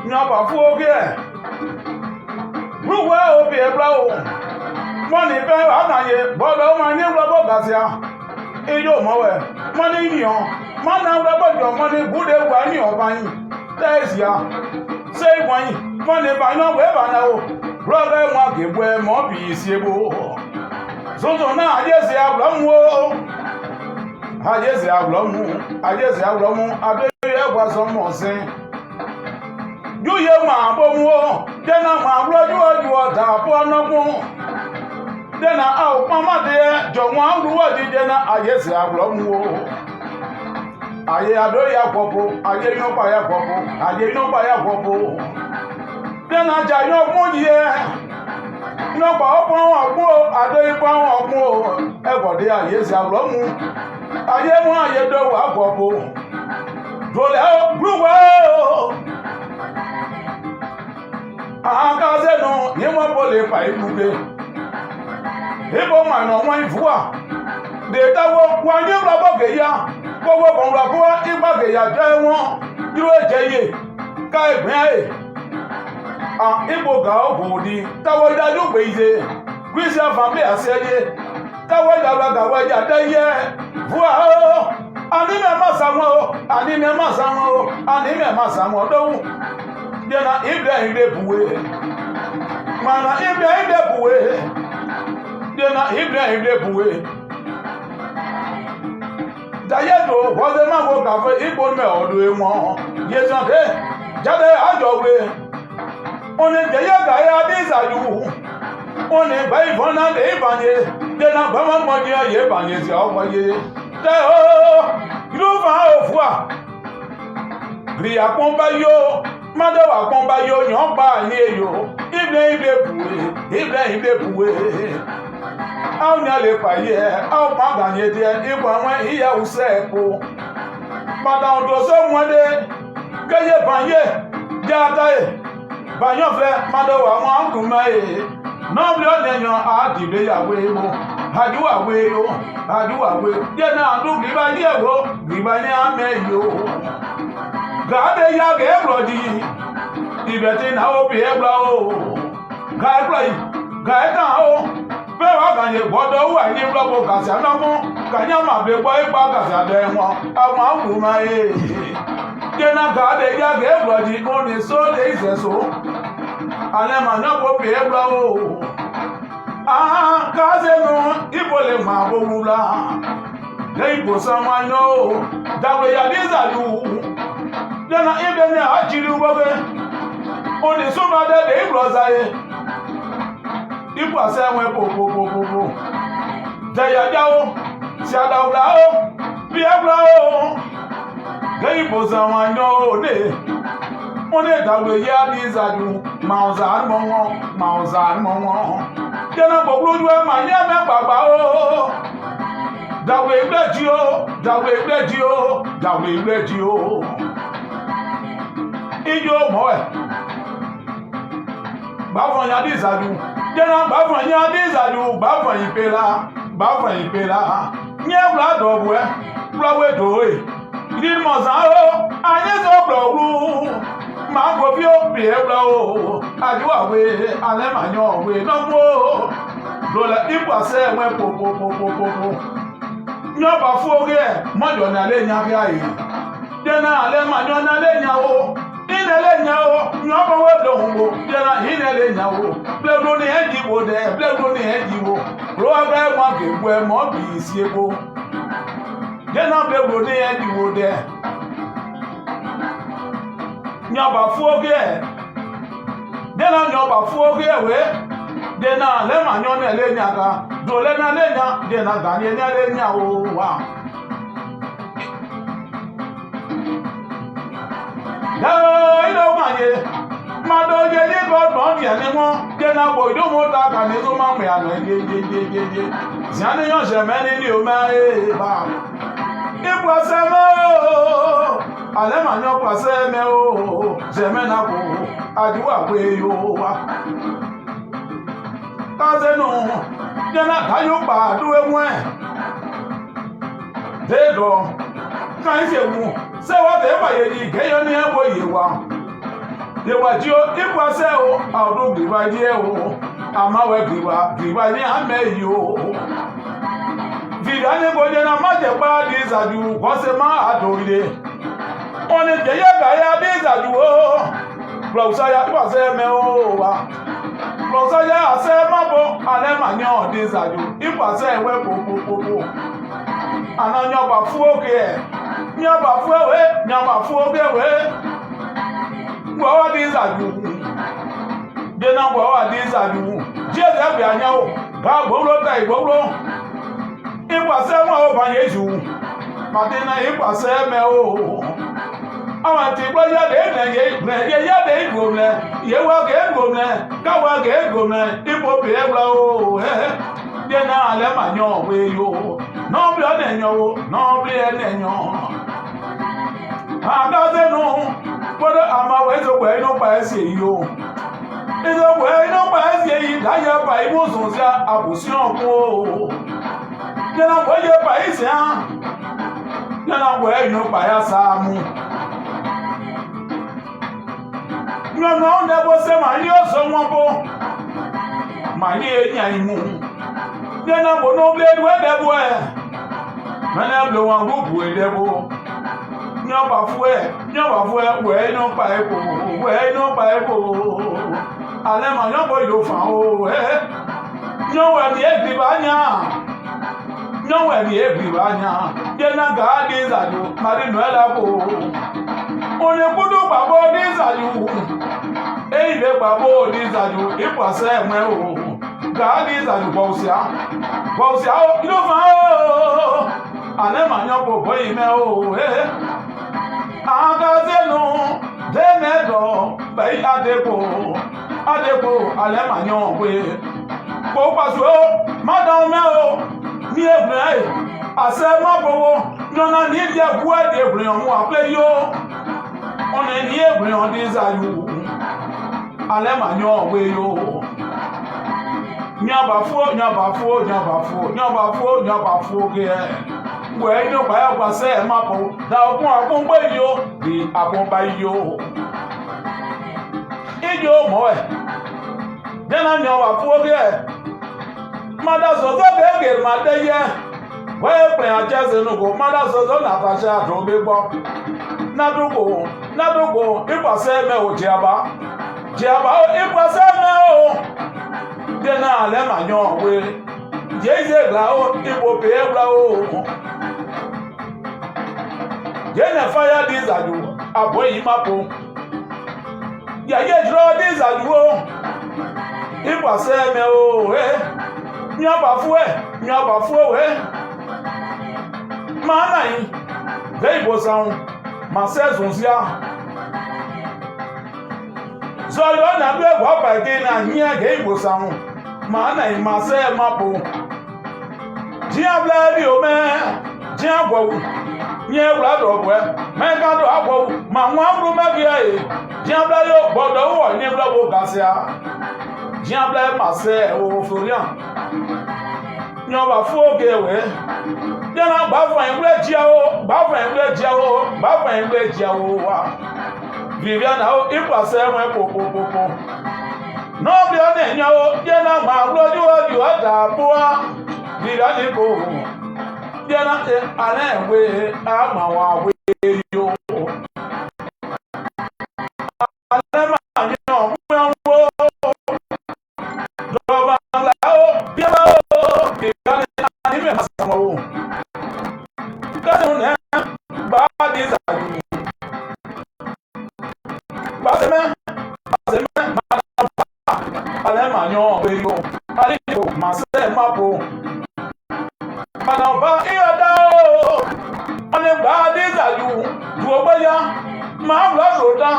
Nyapa fuoge. Ruwe obi ebrao. Money pe anaye, bodo mani robo gasia. Eyo mowe. Money nion. Mana robo jo money bude wani oban. Tesia. Say wani. Money ba no we ba na o. Brother wa gebwe mo bi siebo. Zozo na ajesi aglomu. Ajesi aglomu. Ajesi aglomu. Adoye gwa so mo sin. You ye ma bomo, then I ma roju oju ota po nogun. Then I mama de jo wan ruwo di then ayesi aglomu o. Aye ado ya popo, aye no pa ya popo, aye no pa ya popo. Then aja yo mu ye. No pa opo ogun ado ipa ogun o. E go de ayesi aglomu. Aye mu aye do wa popo. Dole o gruwo. Akaze no ni mo bole pa ibugbe ebo ma no won ifuwa de tawo wa ni robo ge ya kowo kon ra ko igba ge ya je won duro ejeye ka egbin aye ibo ga ogodi tawo idaju gbe ize kwisi family aseye tawo idara ga wa ja deye fuwa o ani me ma sanwo ani me ma sanwo ani me ma sanwo dohun Dena Ibrahim de buwe. Mana Ibrahim de buwe. Dena Ibrahim de buwe. Dayedo wọ́n máa wo kàfé ipò mẹ́ ọ̀dọ̀ wọn. Yéṣan dé jáde àjọwé. Wọ́n ní jẹ́yẹ́ gàyà àdéhìsàdù. Wọ́n ní báyìí fọ́nà lè bànyé. Dena bàmọ́ mọ́jú ayé bànyé sí ọkọ̀ yé. Tẹ́ o, ìlú fa òfúà. Rìyà pọ́n bá yó. Mado wa kon ba yo yan pa ni eyo Ibrahim de buwe aw ni ale pa ye aw pa ganye de ipo awon iya use ko pada odo so mwede keye banye jata e banyo fe mado wa won angun ma e no bi o ne yan a dibe yawe mo ajuwa we yo ajuwa we je na adu bi ba ye wo bi ba ni ame yo Gade ya ge brodi ibeti na obi ebla o ga ebla yi ga eta o pe wa kan ye bodo wa ni robo gasa na mo kanya ma be gbo ipa gasa de won awon awu ma e de na gade ya ge brodi ko ni so le iseso ale ma na bo be ebla o ka se no ibole ma bo mula le ibo sama no dawe ya dizalu Dena ibe ni ajiri ubobe Oni suma de ibrozaye Ipu ase enwe popopopopo Deya jawo Si adawla o Bi ebra o Ge ibo zanwa nyo ne Oni dawe ye adizadu Mauzan mongo Dena boblu juwe manye me baba o Dawe igbeji o Ijo mo e Bafon ya dizadu Jena bafon ya dizadu Bafon ipela Nye bla dobu e Blawe do e Idi mo san o Anye so blowu Ma go fi o bi e bla o Ajuwa we ale ma yan we no mo Dole ipo ase enwe popopopopo Nyoba fu oge e Mojo na le nya fi aye Jena ale ma yan na le nya o Inele nyawo, nyoba wedo hungo, jena inele nyawo. Bledo ni enjiwo de, bledo ni enjiwo. Roaga mwa gebwe mo bi siebo. Jena bledo ni enjiwo de. Nyoba fuoge. Jena nyoba fuoge we. Jena lema nyone le nyaga. Dole na le nya, jena ganye nya le nyawo wa. Ino manye Mado je ni godon ye ni won je na bo ido mo ta kan ni so ma me anu je Ziane yon jemeni ni o ma e ba Ipo se me o Ale ma nyo pa se me o Jemena ko ajuwa we yo wa Kaze no je na kayo pa du e won Dedo kan se wu Se wa te ba ye di ke yo ni e bo ye wa de wajio ikwase o audu giwaje o amawe giwaje ame yo vidane goje na maje pa di zaju kwase ma adoride oni jeye ga ya di zaju o blausa ya kwase me o wa blausa ya ase mabo ale manyo di zaju ikwase we popopopo ananyo ba fu oge nyaba fu we nyaba fu oge we wa di zaju de na wa di zaju je ze bi anya o ga gboro ta igboro ikwase wa o ba yeju madina ikwase me o àwọn ti gbo ya de na ye ya de igomle ye wa ge igomle ka wa ge igomle ipo bi ebla o de na ale manyo we yo no bi o nenyo o no bi e nenyo aga ze no bodo ama we so gbe inu pa ese yo izo gbe inu pa ese yi da ya pa ibo sun sia abusi onko de na gbe ye pa ese an de na gbe inu pa ya samu no no ne bo se ma ni o so won bo ma ni eyan imu de na bo no ble we de bo e ma na blo wan go bu e de bo nyoba fu e we no pa e ko ale ma nyobo yo fa o nyowe di e bi ba nya de na ga di za do mari no la ko oni kudu babo di za ju e be babo di za ju ipase me o ga di za ju bo sia o kilo fa o ale ma nyobo boy me o agazenu denedo bai adepo ale ma nyon we ko paso madam me o ni ebre ase ma bowo nyona ni dia bua de ebre on wa play yo on ni ebre on di za yu ale ma nyon we yo nyaba fu ge we no ba ya gba se ma po da ogun gbe yo bi agbon ba yo ijo mo e de na nyo wa fu ge mada so ge ma de ye we pe aje no go mada so na ta sha do be gbo na dugo ipa se me o jiaba ipa se me o de na le ma nyo we jeze gla o ipo pe gla o jene fire dis adu aboyi mapo ya ye draw dis adu o ipa se me o nyoba fu we ma na yin dey bo sound ma se zunzia so yo na be wa ba ge na yin dey bo sound ma na yin ma se mapo dia bladi o me dia gwo nye blado gwe me ga do agwo ma nwa bru me bia e dia bladi o gbodo wo ni blabo gasia dia bladi ma se o florian nyoba fu oge we dia na gba fun engbe jia o wa Viviana o ipase won popopopo no bi o ne nya o dia na ma roju oju ada boa Viviana ko dia na ana we ama wa we yo ana ma nyo wo do ba la o bi o Viviana ni me ma o ka no ne ba di za ba se me ale ma nyo we yo ale ko ma se ma po ana ba iyada o ane ba di za ju du ogba ya ma bla ro da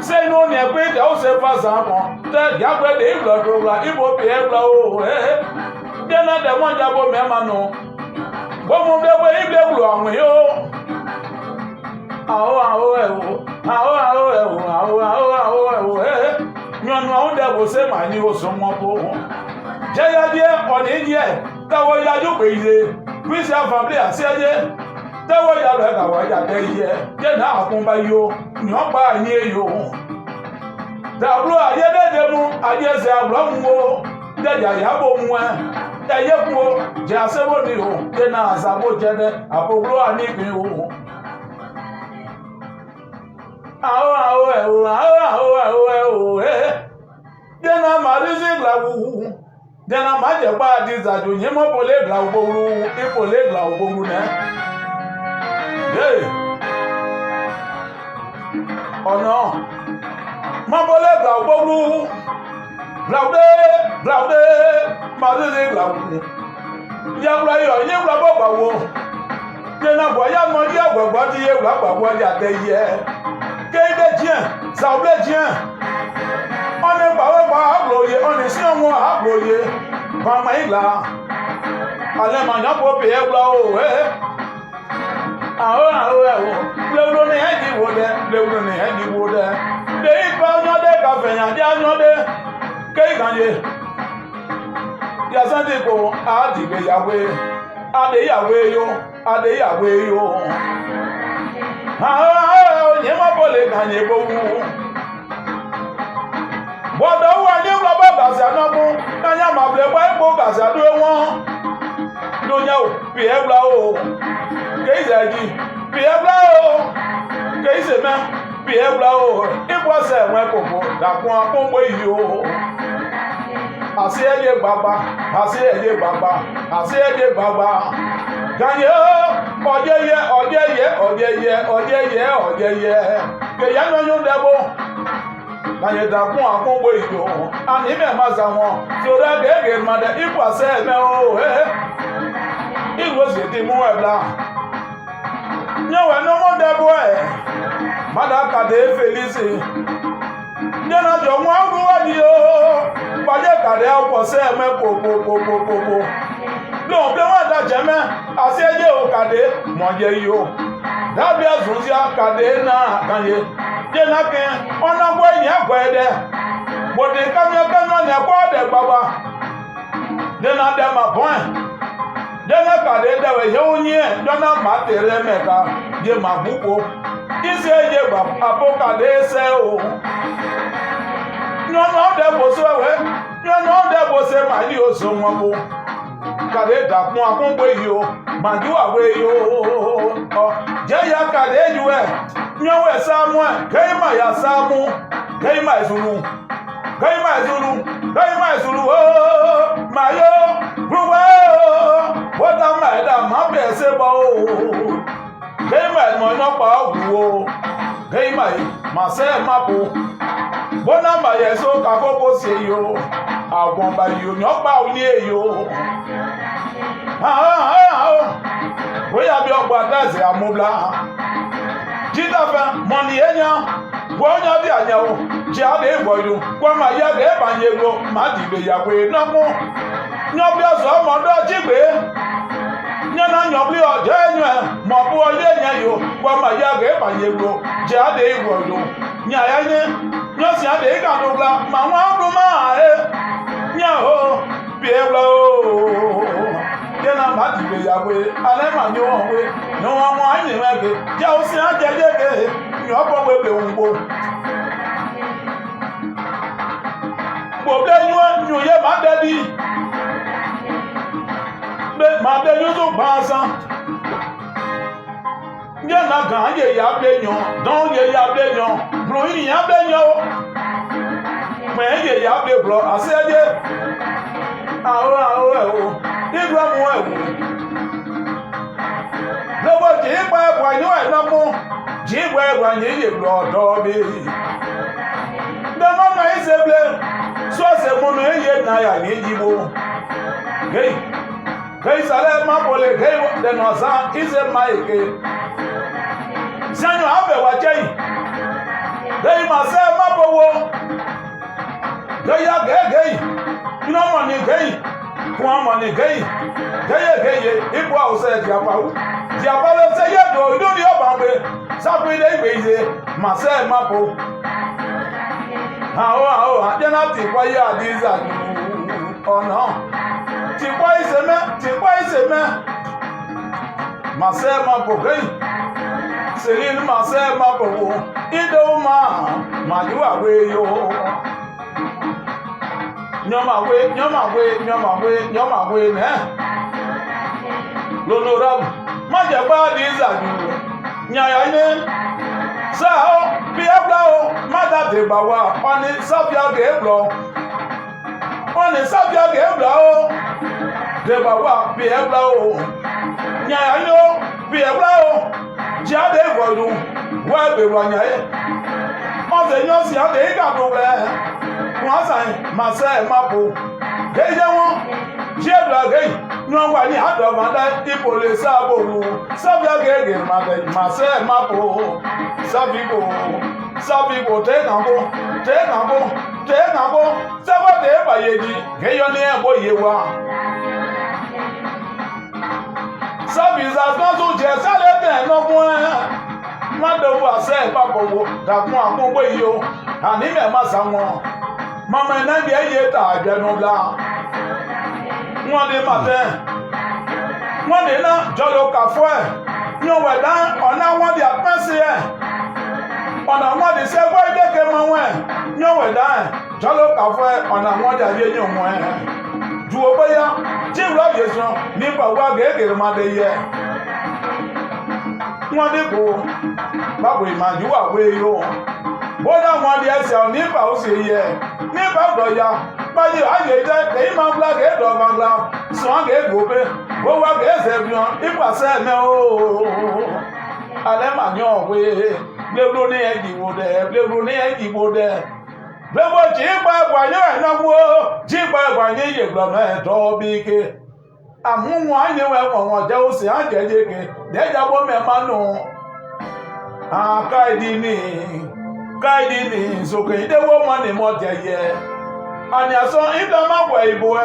se no ne pe de o se fa za mo te ya pe de iblo ro la ibo pe e bla o de na de mo ja bo me ma no bo mo de pe ibe blo awon yo nyonu awon de bo se ma ni o so mo bo je ya die oni die tawo ya ju pe ile Christian family asiye tawo ya lo ka wa ya de ye je na akun ba yo ni o pa yin yo dablu ayede demu ayese ablamuo deja yabo mwe eyekuo jasebo ni o dena azabo jede apoglo anipin o dena marizi glawu dena maje pa dizaju nyemo pole glawu bolu ipole glawu bolu ne ono mabole glawu bolu glaude marizi glawu yawla yo yewla bogbawo dena boya mo je agbagba ti yewla gbagba ja teye kéde jien sàwùlé jien ọ̀nì gbàwọ́gbà àgbòye ọ̀nì sí ọ̀wọ́n àgbòye bàmà ìlà alẹ́ màá bó bì ẹ́ gbà ó ẹ́ àwọn ẹ̀wọ̀ léwu ní ẹ̀dí wo dẹ́ léwu ní ẹ̀dí wo dẹ́ lèyí pa ọ̀nyọ́dé kàfẹ̀yàdé ọ̀nyọ́dé kéèkànyé yasẹ́ndì kò àdìgbéyàwé adéyàwé yó adéyàwé yó. Nyema bole kanye bowu bodo wa ni lo ba gasi anobu kanya ma ble pa epo gasi adu won donya o bi ebla o keizaji bi ebla o keizeme bi ebla o ipo se won kokko dakun aponbo yi o asi eje baba asi eje baba asi eje baba kanye ọjẹyẹ kẹyà nyọnyọ dẹbọ kanye dakun akunbo ijo ani mẹ ma za wọn sọdọ gẹgẹ madẹ ikú àṣẹ mẹ o ìlú òsì ti mú ẹbla nyẹwẹ nọmọ dẹbọ ẹ madakade felisi nyẹna jọ wọn agbówádìí o pàjẹ kàdé ọkọsẹ mẹ kókókókókó lóun bí wọn dájẹ mẹ àti ẹjẹ òkàdé mọjẹ yìí o dábì àzùnzí àkàdé náà kànyé jẹnàkẹ ọ̀nàgbọ ẹ̀yìn ẹ̀kọ́ ẹ̀dẹ bòdì kányẹkányọ ní ẹ̀kọ́ ẹ̀dẹ gbàgbà jẹnà dẹ́mà bọ́ẹ̀ jẹnà kàdé dẹwẹ̀ yẹ́wò nyẹ jọ́nà má tẹ̀rẹ̀ mẹ́ta jẹ má búkọ ìsì ẹ̀yẹ gbà àbókàdé ẹsẹ̀ o nyọ̀nà ọ̀dẹ bòsó ẹ̀wẹ̀ nyọ̀nà ọ̀dẹ bòsó ẹ̀ má yí o sọ wọn bò kàdé dàkún akúngbé yìí o màdúwàwé yìí o jẹ́yà kàdé yìí ẹ̀ nyọ́wẹ̀ sáàmù ẹ̀ kẹ́yìmà yà sáàmù kẹ́yìmà ìzúlù ooo màyó gbúgbẹ́ ooo wọ́tà màdà má bẹ̀ẹ́ sí bọ́ ooo kẹ́yìmà ìmọ̀ nyọ́pà ọ̀gbù o kẹ́yìmà màsẹ́ má bò bọ́nà màyẹ̀ só kàkókò sí yìí o àwọn bàyìí nyọ́pà òní èyí o. Bóyá bí ọgbà dáìsì àmúbla jídàfẹ́ mọ̀nì èèyàn gbọ́nyá bí àyẹ̀wò jẹ́ àdé ìbọ̀yìí kó máa yá gẹ́ bàyẹ̀ gbọ́ máa dìbò ìyàwó ìnáwó nyọ́bí ọ̀sán ọmọdé jígbé nyẹ́nà nyọ́bí ọ̀jẹ́ ẹ̀yìn ẹ̀ mọ̀ bú ọyẹ́ yẹn yìí kó máa yá gẹ́ bàyẹ̀ gbọ́ jẹ́ àdé ìbọ̀yìí nyàyẹ́ ní nyọ́sì àdé ìkàdùgbà mà wọ́n á dùn máa ẹ̀ nyẹ́ o bí ẹ gbọ́ jẹ́nà má dìbò ìyàwó alẹ́ mà ní wọ́n wé ní wọ́n wọ́n á yìn mẹ́gẹ́ jẹ́ ó sì á jẹ́ jẹ́gẹ́ ní ọ̀pọ̀ wẹ́pẹ̀ ń gbó. Gbòdé yún yé má dẹ́bí má dé yún tó gbà sán. Jẹ́nà gàn án yẹ ya bẹ́ yàn dán yẹ ya bẹ́ yàn bùrù yìí yà bẹ́ yàn o. Mẹ̀ yẹ ya bẹ́ bùrọ̀ àṣẹ yẹ àwọn ẹ̀ o. Ìgbà mú ẹ̀wù lọ́wọ́ jì í pa ẹ̀bùn àyún ẹ̀ lọ́mú jì í pa ẹ̀bùn àyún yìí lọ ọ̀dọ́ bí dẹ́mọ́ náà ìṣe blé sọ́ọ̀sẹ̀ múnú iye náírà ní ìdìbò gẹ́yì sàlẹ̀ má bọ̀lẹ̀ gẹ́yì dẹ̀nà ọ̀sán ìṣe má èké sẹ́yìn àbẹ̀wà jẹ́yìn gẹ́yì mà sẹ́ má bọ̀wọ̀ gẹ́yì àgẹ́gẹ́yì iná mọ̀ ní gẹ́yì fún ọmọ ní gẹ́yì gẹ́yẹ ipò àwòsẹ̀ diàpáwò ṣe yẹ́dọ̀ ìdúrí ọba pé sáfù ilé ìgbé ìṣe màṣẹ́ mápò àwọn àjẹ́nà ti kwáyé àdíza ọ̀nà ti kwá ìṣe mẹ́ màṣẹ́ mápò gẹ́yì Selin mase mapo ido ma you away yo nyoma we ne lolo rab ma je ba di zaju nya ya ni sa o bi abla o ma da te ba wa oni safia ge blo o de ba wa bi abla o nya ya ni o bi abla o jade gbodu wa be wa nya e o se yo si ade ga do re wọ́n sàn máa sẹ́ ẹ̀ máa bò gẹ́gẹ́ wọn tí èdè àgẹ́yìn ní wọ́n wà ní àdọ̀mọ́dá ipò lè sáàbò wù sábíà gẹ́gẹ́ máa sẹ́ ẹ̀ máa bò sábìbò tẹ́ẹ̀kànbó sẹ́wọ́ tẹ́ẹ̀ bàyèjì gẹ́yọ́ ní ẹ̀bọ̀ yé wa sábìsà tó tún jẹ sálẹ̀ tẹ̀ lọ́gbọ́n ẹ̀ má dọ̀wọ́ àṣẹ ìpapọ̀ wò dàkún àkúngbó yìí o àní mẹ́ má sá wọn. Mama na bi eye ta adwanu bla won de mate won de na jolo kafo e nyo weda ona won de apese e ona won de se boy de ke mo we nyo weda jolo kafo e ona won de aye nyo mo e ju oboya ti ro yeso ni pa wa gege ma de ye won de ko babo imaju wa we yo bóyá wọn di ẹsẹ̀ nípa ó sì yẹ nípa ọ̀dọ̀ya báyìí ayé jẹ́ èyí máa ń gbá kéèdọ̀ gbangba sùn kéègbò pé ó wá kéèsẹ̀ fi hàn nípasẹ̀ ẹ̀mẹ́ ooo alẹ́ mà ní ọ̀wé gbégbó ní ẹ̀jìwò dẹ̀ gbégbó tí ipa ẹ̀gbà ní ẹ̀náwó tí ipa ẹ̀gbà ní ìyègbọ̀nà ẹ̀tọ́ bí ike àmúwọn ayéwẹ̀ wọ̀n jẹ́ ó sì á jẹ́jẹ́ke dẹ́jàbọ́ mẹ́ma nù àkáìdí ní kaidi ni soke idewo mo ni mo jeye ani aso ida ma wa ibo e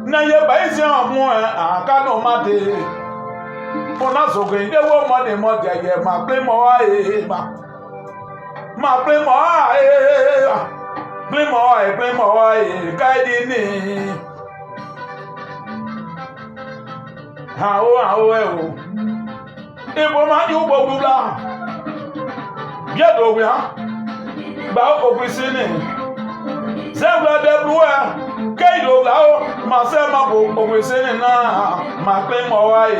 na ye ba isi omu e aka no ma de ona soke idewo mo ni mo jeye ma pe mo wa e ma pe mo wa e kaidi ni ha o e o ibo ma ju gbogbo la biedo we ha ba okwesini zebra de bua keido lao ma se ma bo okwesini na ma pe mo wa e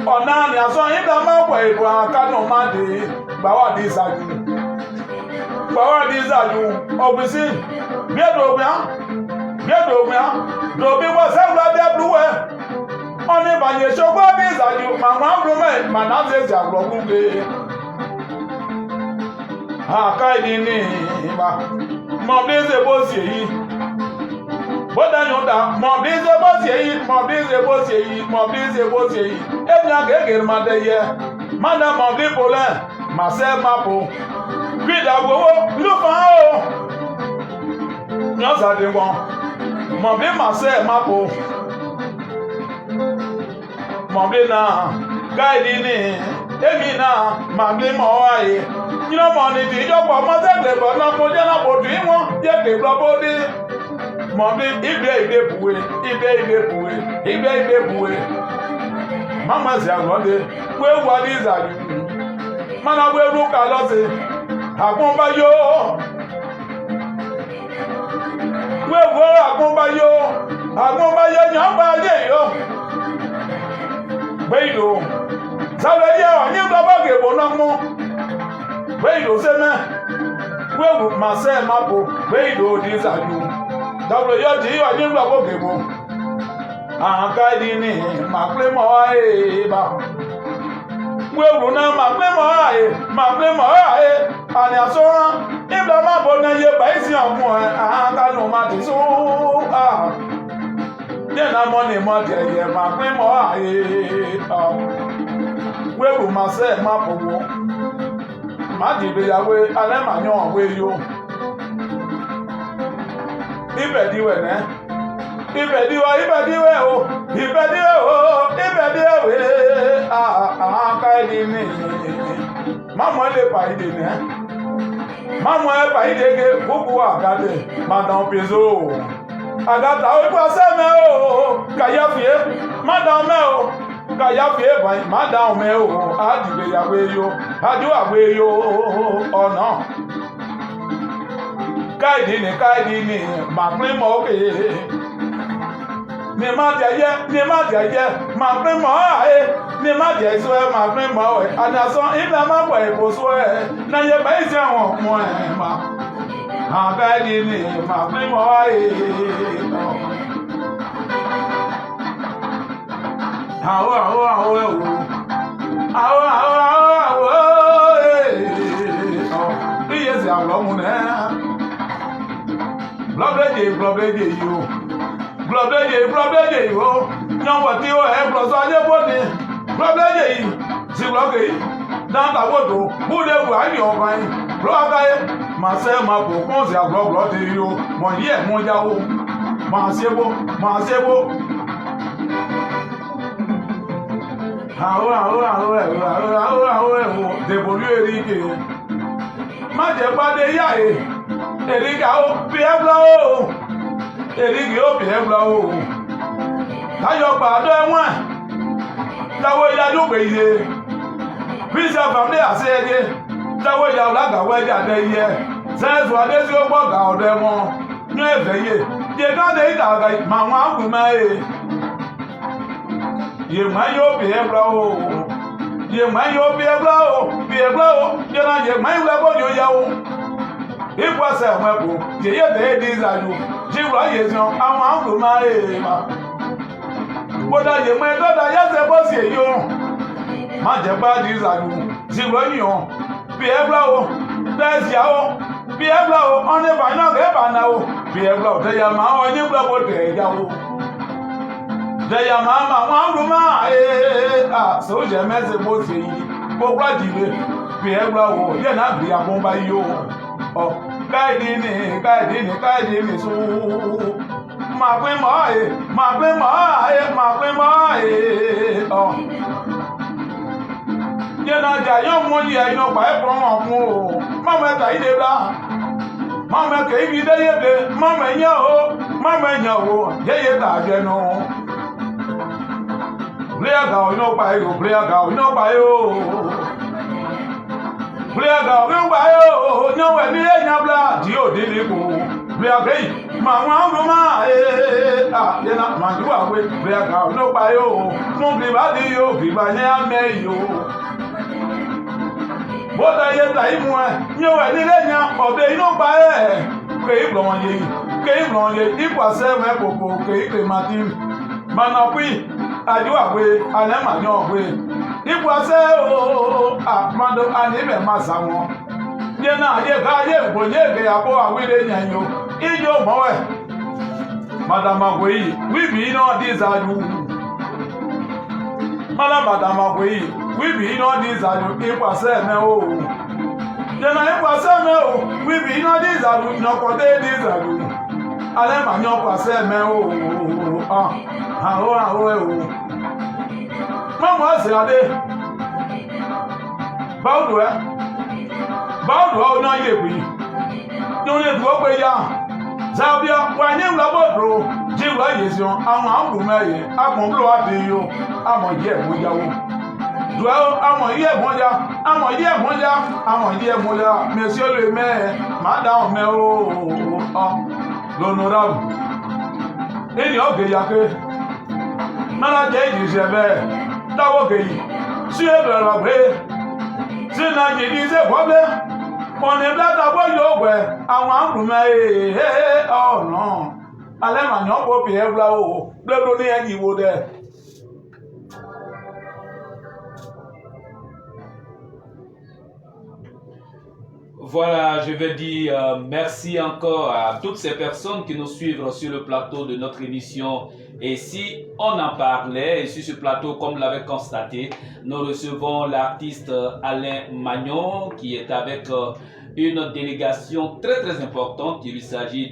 ona ni aso yin da ma po ibo aka no ma de ba wa di zaju okwesini biedo we ha do bi wa zebra de bua oni ba ye so gba di zaju ma ma bro me ma na se jagro kuge akaidi ni ba mo bize bosi yi boda nyoda mo bize bosi yi enya gege ma de ye mana mo bi pole ma se mapo kwida gowo lu fa o nyo sa de won mo bi ma se mapo mo bi na guide ni emi na ma bi mo aye you mo ni ti jopo mo se le bo na mo je na bo ti won je ke gbo bo di mo bi ide buwe mama se aglode we wa di zaju mana we ru ka lo se akun ba yo we wo akun ba yo nyan ba ye yo gbeilo sabe ye o ni gbo bo ge bo na mo gbeilo se me we wu ma se ma bo gbeilo di zaju double yo di o ni gbo bo ge bo akaidi ni ma pe mo ae ba we wu na ma pe mo ae ani asora ibla ma bo na ye ba isi ogun aka no ma ti so ye na money mo je ye ma pe mo ae we wu ma se ma bo wo ma di be ya we ale ma yan we yo ibe di we ne ibediwe akaidi ni mama le pa ide ne mama e pa ide ge bubu agade madam pezo agata o pa se me o kaya fie madam me o ya fie bai ma da me o adibe ya we yo adu awe yo ọ̀nà kaidi ni ma pin mo ke ni ma je ma pin mo ae ni ma je so e ma pin mo e ana so ina ma po e bo so e na ye ba ise won mo e ma ha kaidi ni ma pin mo ae Awo iye si awlo ne blobleje yo nyan wa ti o e blo so aje boni blobleje yi si bloge dan ta wodo bu de bu ani o ban blo agaye ma se ma bo kon si aglo ti yo mo ye mo jawo ma sebo Dèbòlú Èrìkè. Má jẹ́ pàdé yá e. Èrìkè ó bí ẹ́bùlá o. Èrìkè ó bí ẹ́bùlá o. Táyọ̀ pàdé ẹ̀wọ̀n. Táwọ̀ ìdájọ́ pé iye. Bíṣẹ̀ fàmílì àṣẹ ẹ̀yẹ. Táwọ̀ ìyá ọ̀làgàwọ̀ ẹ̀jẹ̀ àdé iye. Sẹ́ẹ̀sì adé tí ó gbọ́gà ọ̀dẹ wọn. Ní ẹ̀fẹ̀ yẹ. Jẹ́ káde ìdàgà màwọn àgùnmá e. Ye man yo be ebla o. Ye man yo be ebla o. Be ebla o. Ye na ye man la bo yo ya o. Ipo se won bo. Ye de dizalu. Jiwa ye zon awon angu ma e ma. Boda ye man do da ya se bo se yo. Ma je ba dizalu. Jiwa yo. Be ebla o. That's ya o. Be ebla o. Oni ba na ke ba na o. Be ebla o. Te ya ma o ni bla bo te ya o. Deya mama wanruma so je meze mose yi bo gradile bi egba wo ye na bi abon ba yo o kaidi ni so ma pe mo o ye na ja yo mo yi e no pa e pro mo mu o mama ta ide bla mama ke ibi de ye de mama nya o ye ta je no Player girl, you know by you, player girl, you know by you. Player girl, you know by you. No, when you ain't bla, Dio did it. Player gay, Mamma, you're not man, you are with player girl, no by you. Don't be bad, you, be by near you. What I get time when you are the lenya, or they know by cave on ye, equal 7 popo, cave, Martin, Manapui. Aju agbe anema nyo gbe ikwase o amado anime masa won ye na ye ga ye bonye ge abo awire nyanyo ijo mowe madam agwe we be no this aju madam agwe we be no this aju ikwase me o ye na ikwase me o we be no this aju no ko de this aju anema nyo kwase me o Mama Zade Baudu na ye bi no le du ogbe ya Zabia wa ni labodro jiwa yesion awon awuru meye agbon blo abi yo amon ye mo yawo duo amon ye mo ya monsieur le maire madame me o l'honorable eni oge yake nana je ijebe dawo geyi si ebere gbe si na je di se bobe oni blata bo yo gbe awon arume oh no ale ma nyo bo bi ebla o bledo ni eni wo de. Voilà, je vais dire merci encore à toutes ces personnes qui nous suivent sur le plateau de notre émission. Et si on en parlait, et sur ce plateau, comme vous l'avez constaté, nous recevons l'artiste Alain Magnon qui est avec une délégation très importante. Il s'agit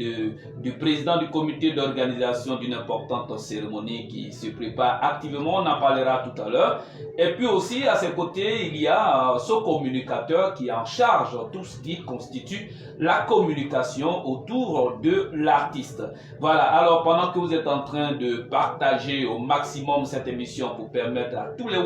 du président du comité d'organisation d'une importante cérémonie qui se prépare activement, on en parlera tout à l'heure. Et puis aussi à ses côtés, il y a ce communicateur qui est en charge de tout ce qui constitue la communication autour de l'artiste. Voilà, alors pendant que vous êtes en train de partager au maximum cette émission pour permettre à tous les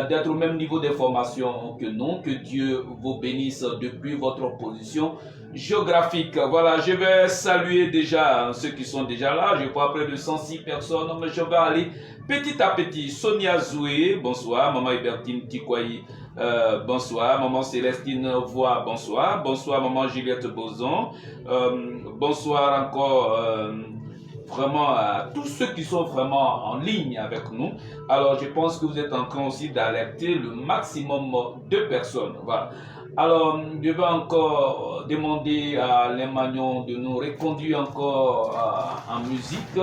d'être au même niveau d'information que nous, que Dieu vous bénisse depuis votre position géographique. Voilà, je vais saluer déjà ceux qui sont déjà là. Je vois près de 106 personnes, mais je vais aller petit à petit. Sonia Zoué, bonsoir. Maman Hébertine Tikwaï, bonsoir. Maman Célestine Voix, bonsoir. Bonsoir, Maman Juliette Bozon. Bonsoir encore vraiment à tous ceux qui sont vraiment en ligne avec nous. Alors, je pense que vous êtes en train aussi d'alerter le maximum de personnes. Voilà. Alors, je vais encore demander à l'Emmanuel de nous reconduire encore en musique.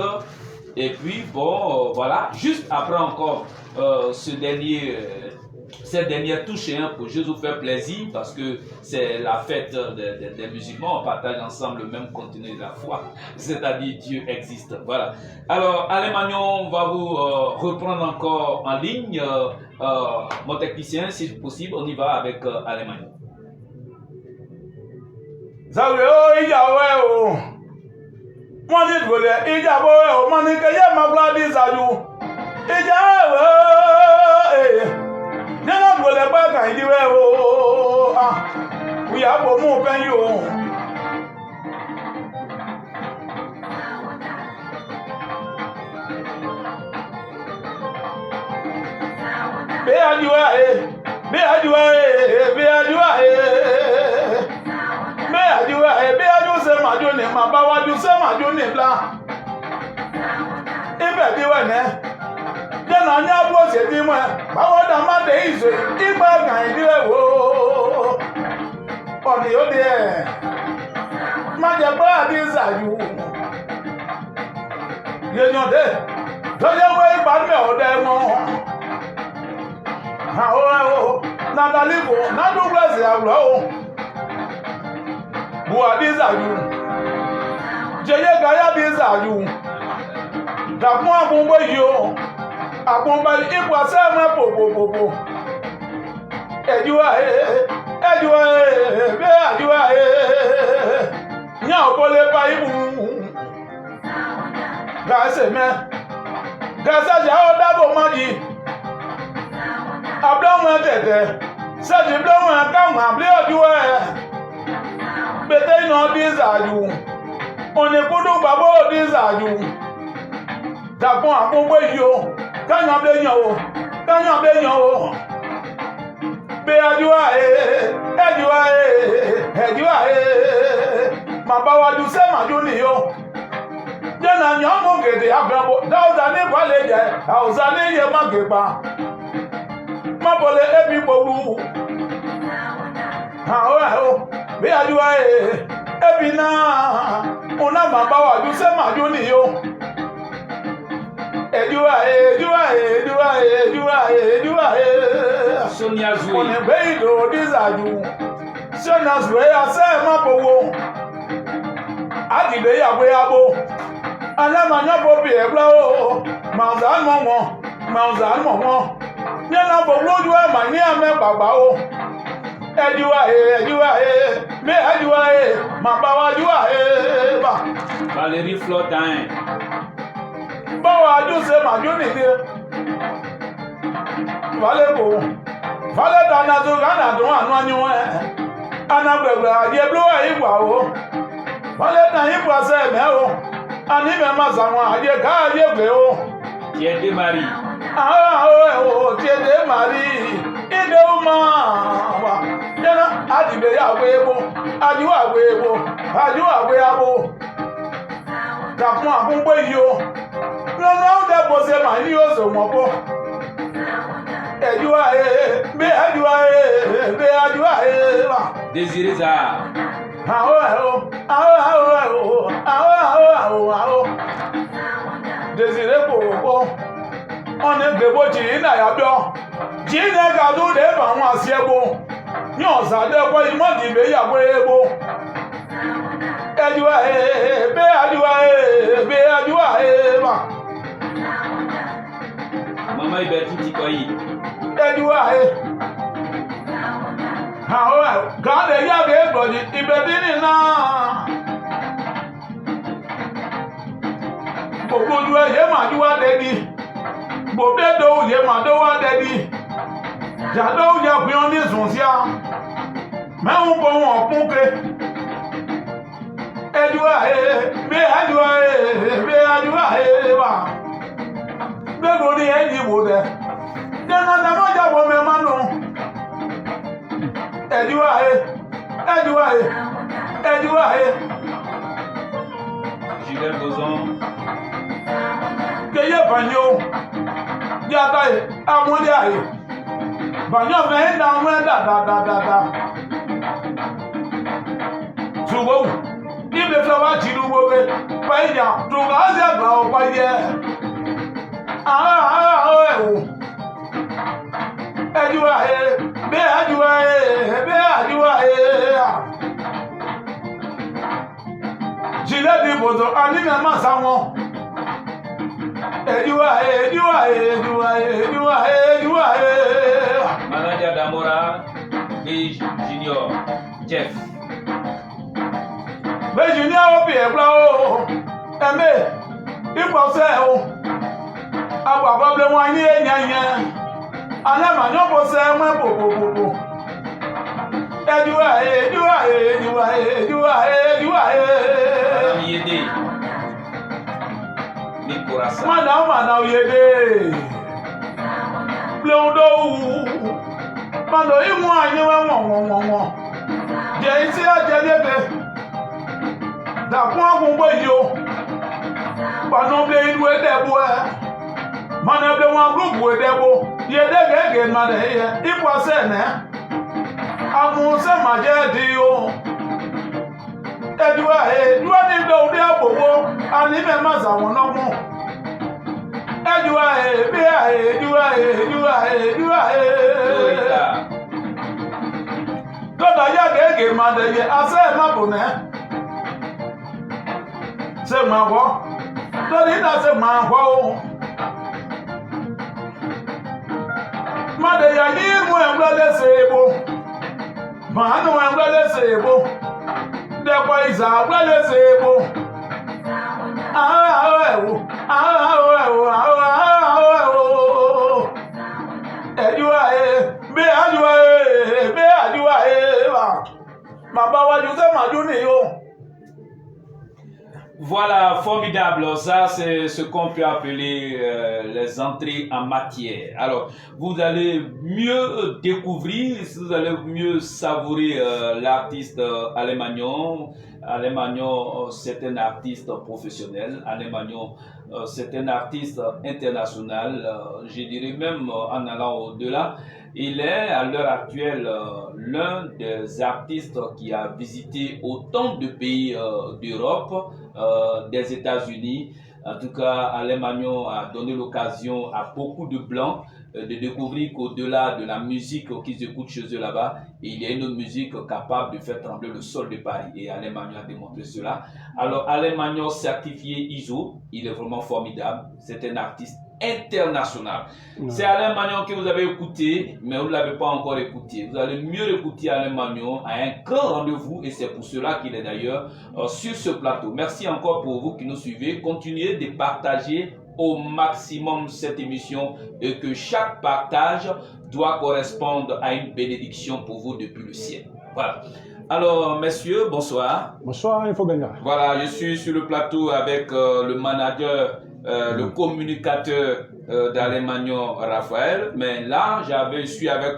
Et puis, bon, voilà, juste après encore cette dernière touche pour juste vous faire plaisir, parce que c'est la fête des musulmans, on partage ensemble le même contenu de la foi, c'est-à-dire Dieu existe. Voilà. Alors, Alémanion, on va vous reprendre encore en ligne. Mon technicien, si possible, on y va avec Alémanion. Money gole ija boy money ke ye ma blood is aju ija nena gole ba kan di we o we abo mu pen yo be aju se majo ne ma ba waju se majo ne bla ibe di we ne je na nya bo se di mo ba wo da ma de izo igba gan di we wo oni o de ma je ba di zaju ye nyo de do ye we ba me o de mo ha o na dalibo na do bless ya o Buadizaju, Jeye Gaya Bizaju, Dapon Abumbo yo, Abumba Ipa Sama Popo, Edua, Beadua, Now Pole Paibu, Gaseme, Gasaja Dabo Magi, Abloma Tete, Saji Bloma Kama, Bleodua. Bete no dizaju one kudu babo dizaju dapon apunbo yo kanyan be yan o be ajua ma ba waju se maju ni yo jena nyan mo gede abrabo dauza ni bale je auza ni ye magepa ma bole ebi gbowu ha o be ajua ebina una baba waju se maju ni yo ejua Sonia Zoué on be do dizaju Sonia Zoué ase ma bowo adibe ya we abo ana manya bo bi ebla o manzan mo nyana bo loju e ma ni ame baba o Ejua me ajua ma ba wajua ba Valérie Flotin ba waju se ma jo ni de vale dana zo gana do anu anyu ana gbegbe aje blo igba o vale dan igba se me o ani me ma zanwa aje ka aje gbe o Tiede Marie Tiede Marie ide uma jena adibe ya webo ajuwa webo dapun apunpo yo lọ́nà ọ̀dẹ́ bó ṣe máa ní oṣù mọ́pọ̀ ẹ̀júwà bí ẹ̀júwà wà. Désiré Zahar. Désiré kòkó ọ̀nà ìgbèbó jì í nàyà bíọ́ jì í nẹ́gà tó dé bà wọn àṣì ẹgbó Nyon sa de kwa imo di be ya bo ebo. Ejuwa be ajuwa ba. Mama Iberti Tikoyi. Ejuwa ha o ga de ya ge gbo ni Iberti ni na. Ogoju ye ma juwa de di. Bo be do ye ma do wa de di. Ja do ya gbion ni sun sia. Me un bo won kun ke. Ejuwa be ajuwa ba. Gbẹ́gbẹ́ ní ẹ̀yìn ìwò rẹ̀. Jẹ́nàdà mọ́ jàbọ̀ mẹ́mọ́ nù. Ẹ̀díwà ẹ̀. Gilbert Bozon. Kèyé bànyó. Yàtà ẹ̀ amúlé àyè. Bànyó fẹ́ dà wọ́n dàdàdàdà. Ṣùgbọ́n ibi fẹ́ wá jìnnú gbogbo pẹ̀yà tó ká sí àgbà ọ̀pá yẹ. Ejuwa be ajuwa Jile di bozo ani me ma sa won. Ejuwa Manager Damora et Junior Jeff. Be Junior o bi ebla o. Eme ipo se o. Agba problem wa ni enyan. Ana ma nyo bo se mo bo. Ejuwa Yede. Nikorasa. Mana yede. Blodo. Mando imu anyi won. Je isi ajelebe. Da kun agun bo yi o. Pano be idu edebo e. Mana be wan group edebo. Yede gege ma de ye. Ipo se ne. Agun se ma je di o. Ejuwa ni do de abowo. Ani me ma za won nogun. Ejuwa Doda ya gege ma de ye. Ase ma bo ne. Se ma wo. Dori da se ma wo o. Ma de ya yi mu engbele sebo. Ma nu engbele sebo. De kwa iza engbele sebo. Ejuwa be ajuwa ba. Ma ba wa ju se ma ju ni yo. Voilà, formidable. Ça, c'est ce qu'on peut appeler les entrées en matière. Alors, vous allez mieux découvrir, vous allez mieux savourer l'artiste Alain Magnon. Alain Magnon, c'est un artiste professionnel. Alain Magnon, c'est un artiste international. Je dirais même en allant au-delà. Il est à l'heure actuelle l'un des artistes qui a visité autant de pays d'Europe, des États-Unis. En tout cas, Alain Magnon a donné l'occasion à beaucoup de Blancs de découvrir qu'au-delà de la musique qu'ils écoutent chez eux là-bas, il y a une musique capable de faire trembler le sol de Paris. Et Alain Magnon a démontré cela. Alors, Alain Magnon certifié ISO, il est vraiment formidable. C'est un artiste international. Ouais. C'est Alain Magnon que vous avez écouté, mais vous ne l'avez pas encore écouté. Vous allez mieux écouter Alain Magnon à un grand rendez-vous et c'est pour cela qu'il est d'ailleurs sur ce plateau. Merci encore pour vous qui nous suivez. Continuez de partager au maximum cette émission et que chaque partage doit correspondre à une bénédiction pour vous depuis le ciel. Voilà. Alors, messieurs, bonsoir. Bonsoir, Infogania. Voilà, je suis sur le plateau avec le manager, le communicateur d'Alain Magnon, Raphaël. Mais là, je suis avec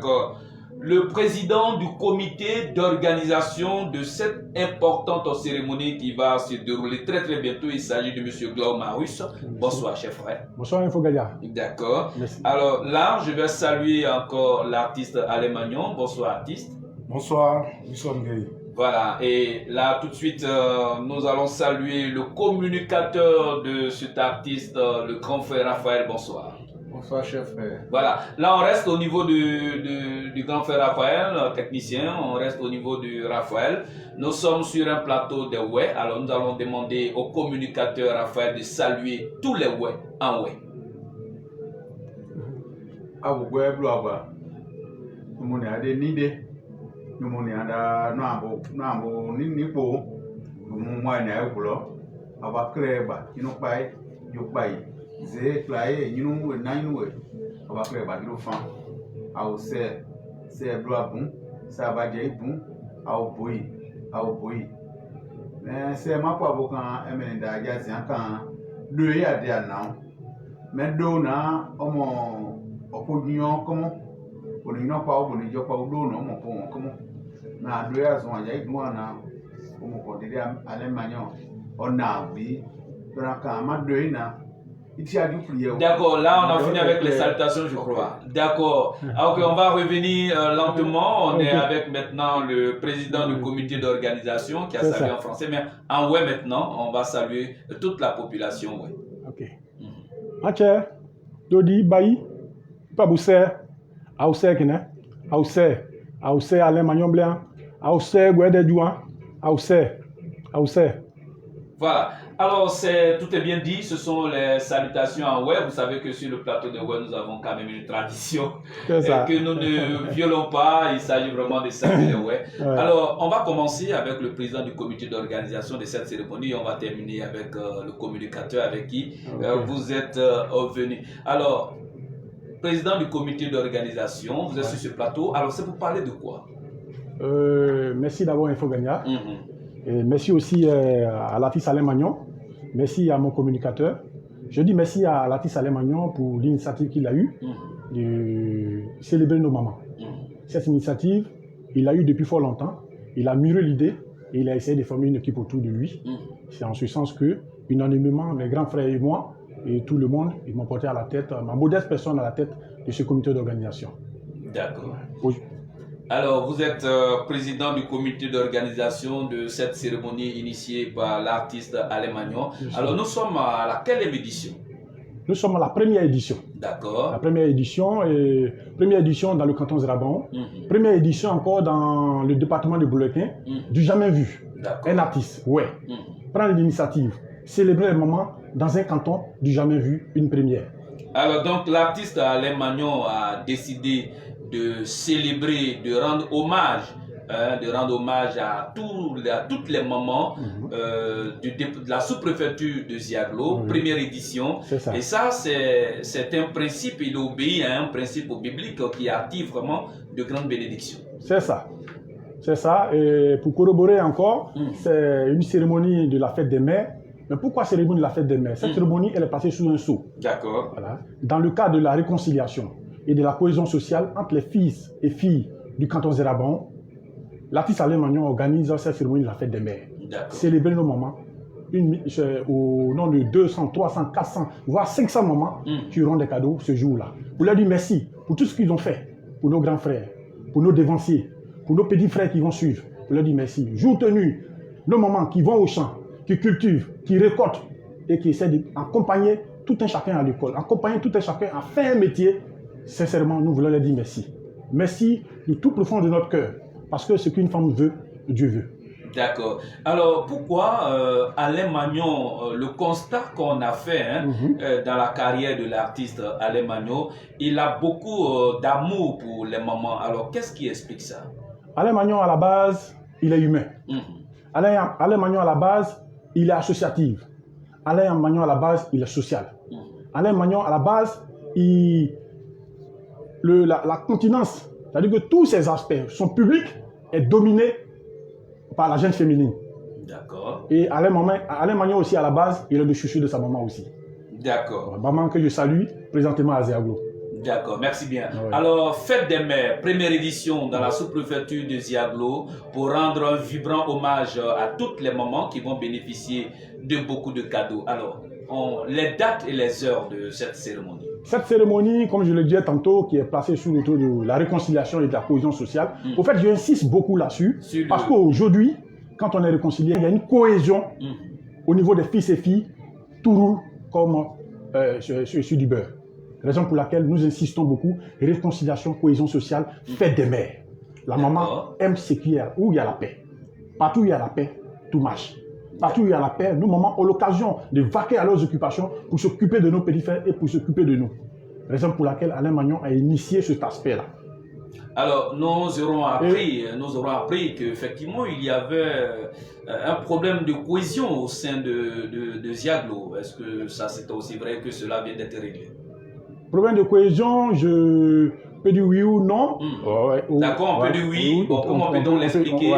le président du comité d'organisation de cette importante cérémonie qui va se dérouler très très bientôt. Il s'agit de M. Glaume Marus. Bonsoir, chef frère. Bonsoir, Infogania. D'accord. Alors là, je vais saluer encore l'artiste Alain Magnon. Bonsoir, artiste. Bonsoir, Wilson Gueye. Voilà, et là tout de suite, nous allons saluer le communicateur de cet artiste, le grand frère Raphaël. Bonsoir. Bonsoir, chef. Voilà. Là, on reste au niveau du grand frère Raphaël, technicien. On reste au niveau du Raphaël. Nous sommes sur un plateau de ouais. Alors, nous allons demander au communicateur Raphaël de saluer tous les ouais en ouais. Abugwe Blua, Numoni Ade Nide, Numoni Ada Nambo Ninipo, Mumwana Ebulo, Abakreba, Inupai, Yupai, Ze Clay, you nine way, Abakreba, Grufan, I will say Blua Boom, Sabaje Boom, our boy. Say Mapabokan, Emenda Jaziankan, do ya there now. Medona, opinion comment on n'y a pas on n'y a pas au dos non mon pont comment na deux à son aïe moi na comme on dit à l'Allemagne on a vu dans la cama deux na il y a du prière. D'accord, là on a fini avec les salutations je crois. D'accord, ok on va revenir lentement. On est avec maintenant le président du comité d'organisation qui a salué en français, mais en ouais maintenant on va saluer toute la population ouais. Ok. Ache, Dodi, Bayi. Pas Boussé, Aoussé Kine, Aoussé Alain Magnon Blanc, Aoussé Gouede Douan, Aoussé. Voilà, alors tout est bien dit, ce sont les salutations en ouais. Vous savez que sur le plateau de ouais, nous avons quand même une tradition que nous ne violons pas. Il s'agit vraiment de saluer les ouais. Alors, on va commencer avec le président du comité d'organisation de cette cérémonie. On va terminer avec le communicateur avec qui vous êtes venu. Alors, président du comité d'organisation, vous êtes sur ce plateau. Alors, c'est pour parler de quoi? Merci d'abord Infogania. Et merci aussi à Latis Alain Magnon. Merci à mon communicateur. Je dis merci à Latis Alain Magnon pour l'initiative qu'il a eue de célébrer nos mamans. Cette initiative, il l'a eue depuis fort longtemps. Il a mûri l'idée et il a essayé de former une équipe autour de lui. C'est en ce sens que, unanimement, mes grands frères et moi, et tout le monde, ils m'ont porté à la tête, ma modeste personne à la tête de ce comité d'organisation. D'accord. Alors, vous êtes président du comité d'organisation de cette cérémonie initiée par l'artiste Alain Magnon. Alors, nous sommes à la quelle édition? Nous sommes à la première édition. D'accord. La première édition dans le canton Zerabon. Première édition encore dans le département de Boulequin. Du jamais vu. Un artiste, ouais. Prendre l'initiative, célébrer les moments dans un canton du jamais vu, une première. Alors donc l'artiste Alain Magnon a décidé de célébrer, de rendre hommage à toutes les mamans de la sous-préfecture de Ziaglo, première édition. Et ça, c'est un principe, il obéit à un principe biblique qui attire vraiment de grandes bénédictions. C'est ça. C'est ça. Et pour corroborer encore, c'est une cérémonie de la fête des mères. Mais pourquoi cérémonie de la fête des mères? Cette cérémonie, elle est placée sous un sceau. D'accord. Voilà. Dans le cadre de la réconciliation et de la cohésion sociale entre les fils et filles du canton Zerabon, l'artiste Alain Magnon organise cette cérémonie de la fête des mères. Célébrer nos mamans au nom de 200, 300, 400, voire 500 mamans qui auront des cadeaux ce jour-là. Pour leur dire merci pour tout ce qu'ils ont fait, pour nos grands frères, pour nos dévanciers, pour nos petits frères qui vont suivre. Pour leur dire merci. Jour tenu, nos mamans qui vont au champ, qui cultivent, qui récoltent et qui essaient d'accompagner tout un chacun à l'école, accompagner tout un chacun à faire un métier. Sincèrement, nous voulons leur dire merci. Merci du tout profond de notre cœur. Parce que ce qu'une femme veut, Dieu veut. D'accord. Alors, pourquoi Alain Magnon, le constat qu'on a fait dans la carrière de l'artiste Alain Magnon, il a beaucoup d'amour pour les mamans. Alors, qu'est-ce qui explique ça? Alain Magnon, à la base, il est humain. Alain Magnon, à la base, il est associatif. Alain Magnon, à la base, il est social. Alain Magnon, à la base, la continence, c'est-à-dire que tous ces aspects, son public est dominé par la jeune féminine. D'accord. Et Alain Magnon aussi, à la base, il est le chouchou de sa maman aussi. D'accord. Maman que je salue présentement à Ziaglo. D'accord, merci bien. Alors, Fête des mères, première édition dans la sous-préfecture de Ziaglo pour rendre un vibrant hommage à toutes les mamans qui vont bénéficier de beaucoup de cadeaux. Alors, les dates et les heures de cette cérémonie. Cette cérémonie, comme je le disais tantôt, qui est placée sous le tour de la réconciliation et de la cohésion sociale, au fait, j'insiste beaucoup là-dessus, parce qu'aujourd'hui, quand on est réconcilié, il y a une cohésion au niveau des fils et filles, tout roule comme sur du beurre. Raison pour laquelle nous insistons beaucoup, réconciliation, cohésion sociale, fête des mères. La maman aime ce qui est où il y a la paix. Partout où il y a la paix, tout marche. Partout où il y a la paix, nos mamans ont l'occasion de vaquer à leurs occupations pour s'occuper de nos périphères et pour s'occuper de nous. Raison pour laquelle Alain Magnon a initié cet aspect-là. Alors, nous aurons appris qu'effectivement, il y avait un problème de cohésion au sein de Ziaglo. Est-ce que ça, c'est aussi vrai que cela vient d'être réglé? Problème de cohésion, je peux dire oui ou non. D'accord, on peut dire oui. Bon, comment peut-on l'expliquer?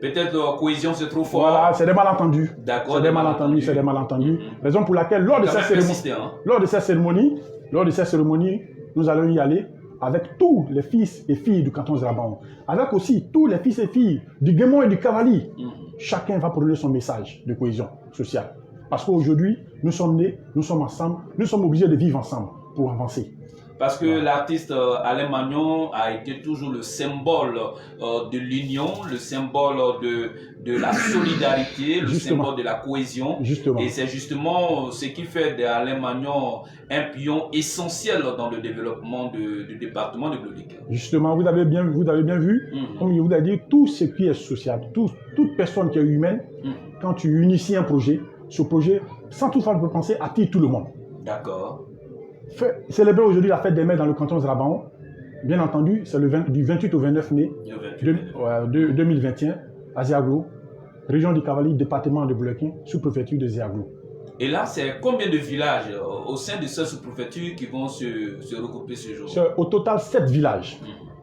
Peut-être cohésion, c'est trop fort. Voilà, c'est des malentendus. D'accord. C'est des malentendus, c'est des malentendus. Raison pour laquelle, lors de cette cérémonie, nous allons y aller avec tous les fils et filles du canton Zeraban, avec aussi tous les fils et filles du Guémon et du Cavali. Chacun va prôner son message de cohésion sociale. Parce qu'aujourd'hui, nous sommes nés, nous sommes ensemble, nous sommes obligés de vivre ensemble pour avancer. Parce que l'artiste Alain Magnon a été toujours le symbole de l'union, le symbole de la solidarité, le symbole de la cohésion. Et c'est justement ce qui fait d'Alain Magnon un pion essentiel dans le développement du département de Glodic. Justement, vous avez bien vu, comme je vous ai dit, tout ce qui est social, toute personne qui est humaine, quand tu inities un projet, ce projet, sans toutefois penser, attire tout le monde. D'accord. Célébrer aujourd'hui la fête des mères dans le canton Zeraban, bien entendu, c'est du 28 au 29 mai 2021 à Ziaglo, région du Cavali, département de Boulequin, sous-préfecture de Ziaglo. Et là, c'est combien de villages au sein de cette sous-préfecture qui vont se regrouper ce jour? C'est au total 7 villages.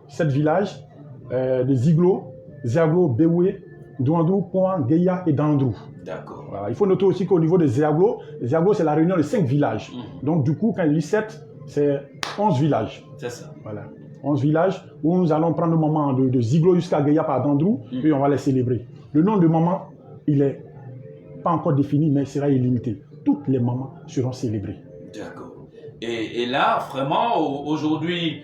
7 villages de Ziglo, Ziaglo, Béoué, Douandou, Point, Guéya et Dandrou. D'accord. Voilà. Il faut noter aussi qu'au niveau de Ziaglo, c'est la réunion de 5 villages. Donc du coup, quand il dit 7, c'est 11 villages. C'est ça. Voilà. 11 villages où nous allons prendre le moment de Ziglo jusqu'à Guéya par Dandrou et on va les célébrer. Le nom de maman, il n'est pas encore défini, mais il sera illimité. Toutes les mamans seront célébrées. D'accord. Et là, vraiment, aujourd'hui,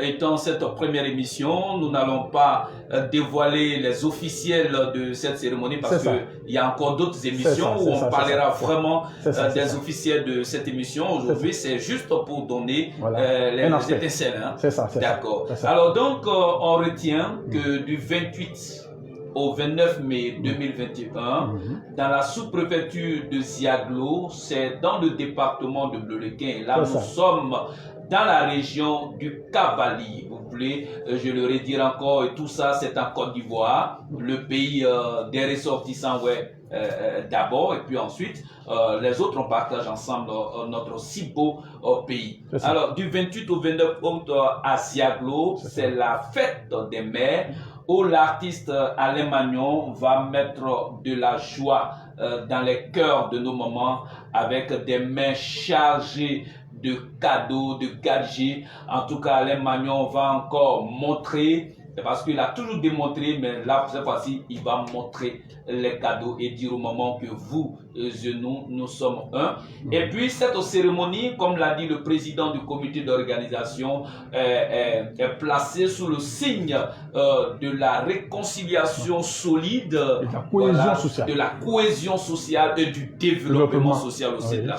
étant cette première émission, nous n'allons pas dévoiler les officiels de cette cérémonie parce qu'il y a encore d'autres émissions où on parlera vraiment des officiels de cette émission. Aujourd'hui, c'est juste pour donner les étincelles. Hein? C'est ça. D'accord. Alors donc, on retient que du 28 au 29 mai 2021, dans la sous-préfecture de Ziaglo, c'est dans le département de Bleulequin. Et là, nous sommes dans la région du Cavali. Vous voulez, je le redire encore, et tout ça, c'est en Côte d'Ivoire, le pays des ressortissants, d'abord, et puis ensuite, les autres, on partage ensemble notre si beau pays. Alors, du 28 au 29 août à Ziaglo, c'est la fête des mères, où l'artiste Alain Magnon va mettre de la joie dans les cœurs de nos mamans avec des mains chargées de cadeaux, de gadgets. En tout cas, Alain Magnon va encore montrer, parce qu'il a toujours démontré, mais là, cette fois-ci, il va montrer les cadeaux et dire aux mamans que vous et nous sommes un. Et puis, cette cérémonie, comme l'a dit le président du comité d'organisation, est placée sous le signe de la réconciliation solide, de la cohésion sociale et du développement social aussi de la